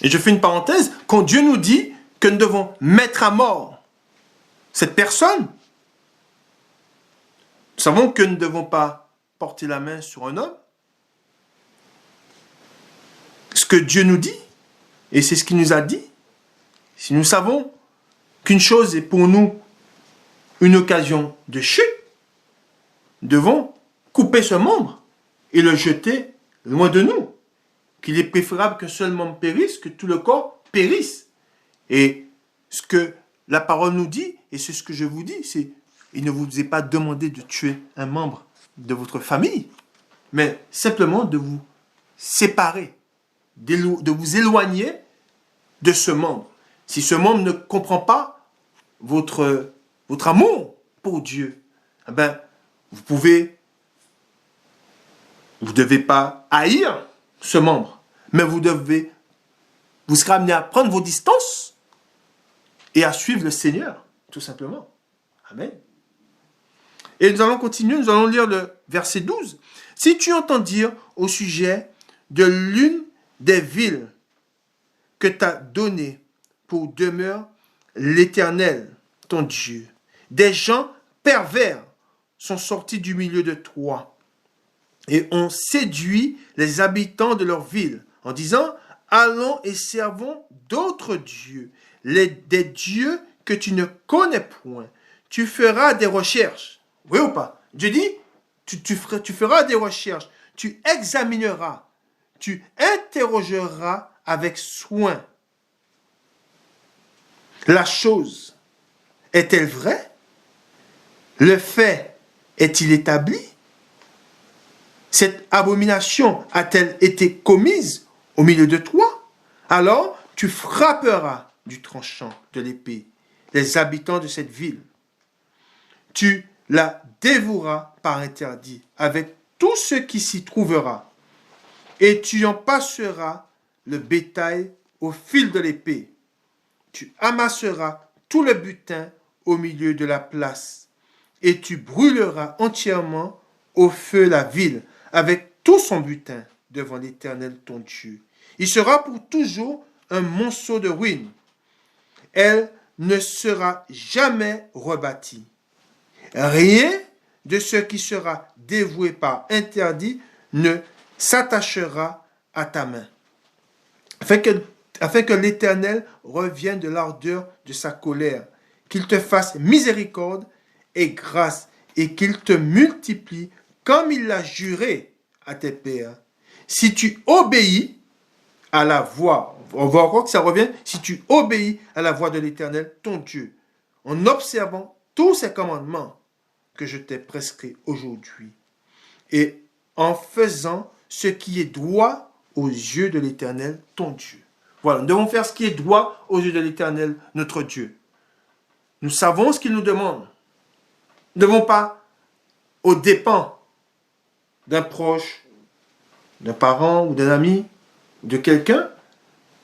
Speaker 1: Et je fais une parenthèse, quand Dieu nous dit que nous devons mettre à mort cette personne, nous savons que nous ne devons pas porter la main sur un homme. Ce que Dieu nous dit, et c'est ce qu'il nous a dit, si nous savons qu'une chose est pour nous une occasion de chute, nous devons couper ce membre et le jeter loin de nous. Qu'il est préférable qu'un seul membre périsse, que tout le corps périsse. Et ce que la parole nous dit, et c'est ce que je vous dis, c'est il ne vous est pas demandé de tuer un membre de votre famille, mais simplement de vous séparer, de vous éloigner de ce membre. Si ce membre ne comprend pas votre amour pour Dieu, eh ben, vous ne devez pas haïr ce membre, mais vous serez amené à prendre vos distances et à suivre le Seigneur, tout simplement. Amen. Et nous allons continuer, nous allons lire le verset 12. Si tu entends dire au sujet de l'une des villes que t'as données pour demeure l'Éternel, ton Dieu, des gens pervers sont sortis du milieu de toi et ont séduit les habitants de leur ville en disant « Allons et servons d'autres dieux, des dieux que tu ne connais point. Tu feras des recherches. » Oui ou pas? Dieu dit, tu feras des recherches, tu examineras, tu interrogeras avec soin. La chose est-elle vraie? Le fait est-il établi? Cette abomination a-t-elle été commise au milieu de toi? Alors tu frapperas du tranchant de l'épée les habitants de cette ville. Tu la dévoueras par interdit avec tout ce qui s'y trouvera, et tu en passeras le bétail au fil de l'épée. Tu amasseras tout le butin au milieu de la place, et tu brûleras entièrement au feu la ville, avec tout son butin devant l'Éternel ton Dieu. Il sera pour toujours un monceau de ruines. Elle ne sera jamais rebâtie. Rien de ce qui sera dévoué par interdit ne s'attachera à ta main, afin que l'Éternel revienne de l'ardeur de sa colère, qu'il te fasse miséricorde et grâce, et qu'il te multiplie comme il l'a juré à tes pères. Si tu obéis à la voix, on va encore que ça revient, si tu obéis à la voix de l'Éternel, ton Dieu, en observant tous ses commandements que je t'ai prescrit aujourd'hui, et en faisant ce qui est droit aux yeux de l'Éternel, ton Dieu. Voilà, nous devons faire ce qui est droit aux yeux de l'Éternel, notre Dieu. Nous savons ce qu'il nous demande. Nous ne devons pas, aux dépens d'un proche, d'un parent ou d'un ami, de quelqu'un,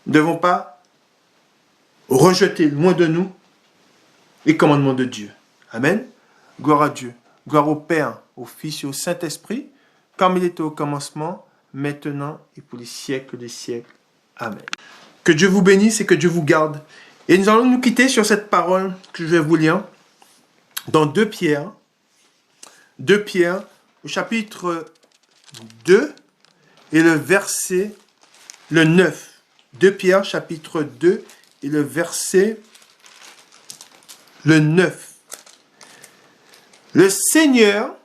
Speaker 1: nous ne devons pas rejeter loin de nous les commandements de Dieu. Amen. Gloire à Dieu. Gloire au Père, au Fils et au Saint-Esprit, comme il était au commencement, maintenant et pour les siècles des siècles. Amen. Que Dieu vous bénisse et que Dieu vous garde. Et nous allons nous quitter sur cette parole que je vais vous lire dans 2 Pierre. 2 Pierre, au chapitre 2 et le verset le 9. 2 Pierre, chapitre 2 et le verset le 9. Le Seigneur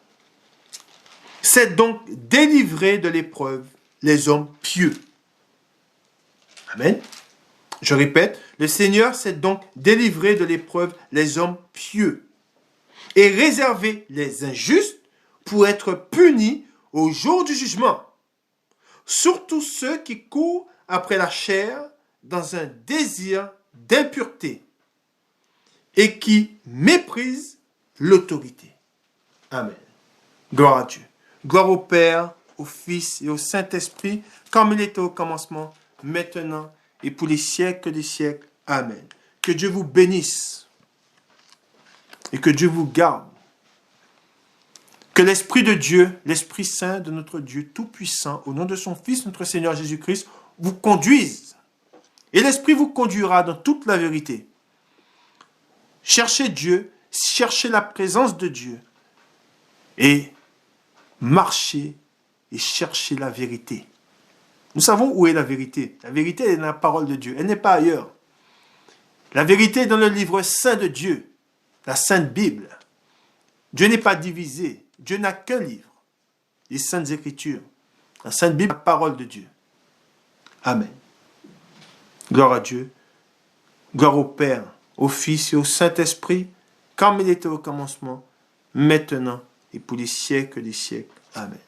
Speaker 1: s'est donc délivré de l'épreuve les hommes pieux. Amen. Je répète, le Seigneur s'est donc délivré de l'épreuve les hommes pieux et réservé les injustes pour être punis au jour du jugement. Surtout ceux qui courent après la chair dans un désir d'impureté et qui méprisent l'autorité. Amen. Gloire à Dieu. Gloire au Père, au Fils et au Saint-Esprit, comme il était au commencement, maintenant et pour les siècles des siècles. Amen. Que Dieu vous bénisse et que Dieu vous garde. Que l'Esprit de Dieu, l'Esprit Saint de notre Dieu Tout-Puissant, au nom de son Fils, notre Seigneur Jésus-Christ, vous conduise. Et l'Esprit vous conduira dans toute la vérité. Cherchez Dieu, cherchez la présence de Dieu et marchez et cherchez la vérité. Nous savons où est la vérité. La vérité est dans la parole de Dieu. Elle n'est pas ailleurs. La vérité est dans le livre saint de Dieu, la Sainte Bible. Dieu n'est pas divisé. Dieu n'a qu'un livre, les Saintes Écritures. La Sainte Bible, la parole de Dieu. Amen. Gloire à Dieu. Gloire au Père, au Fils et au Saint-Esprit, comme il était au commencement, maintenant et pour les siècles des siècles. Amen.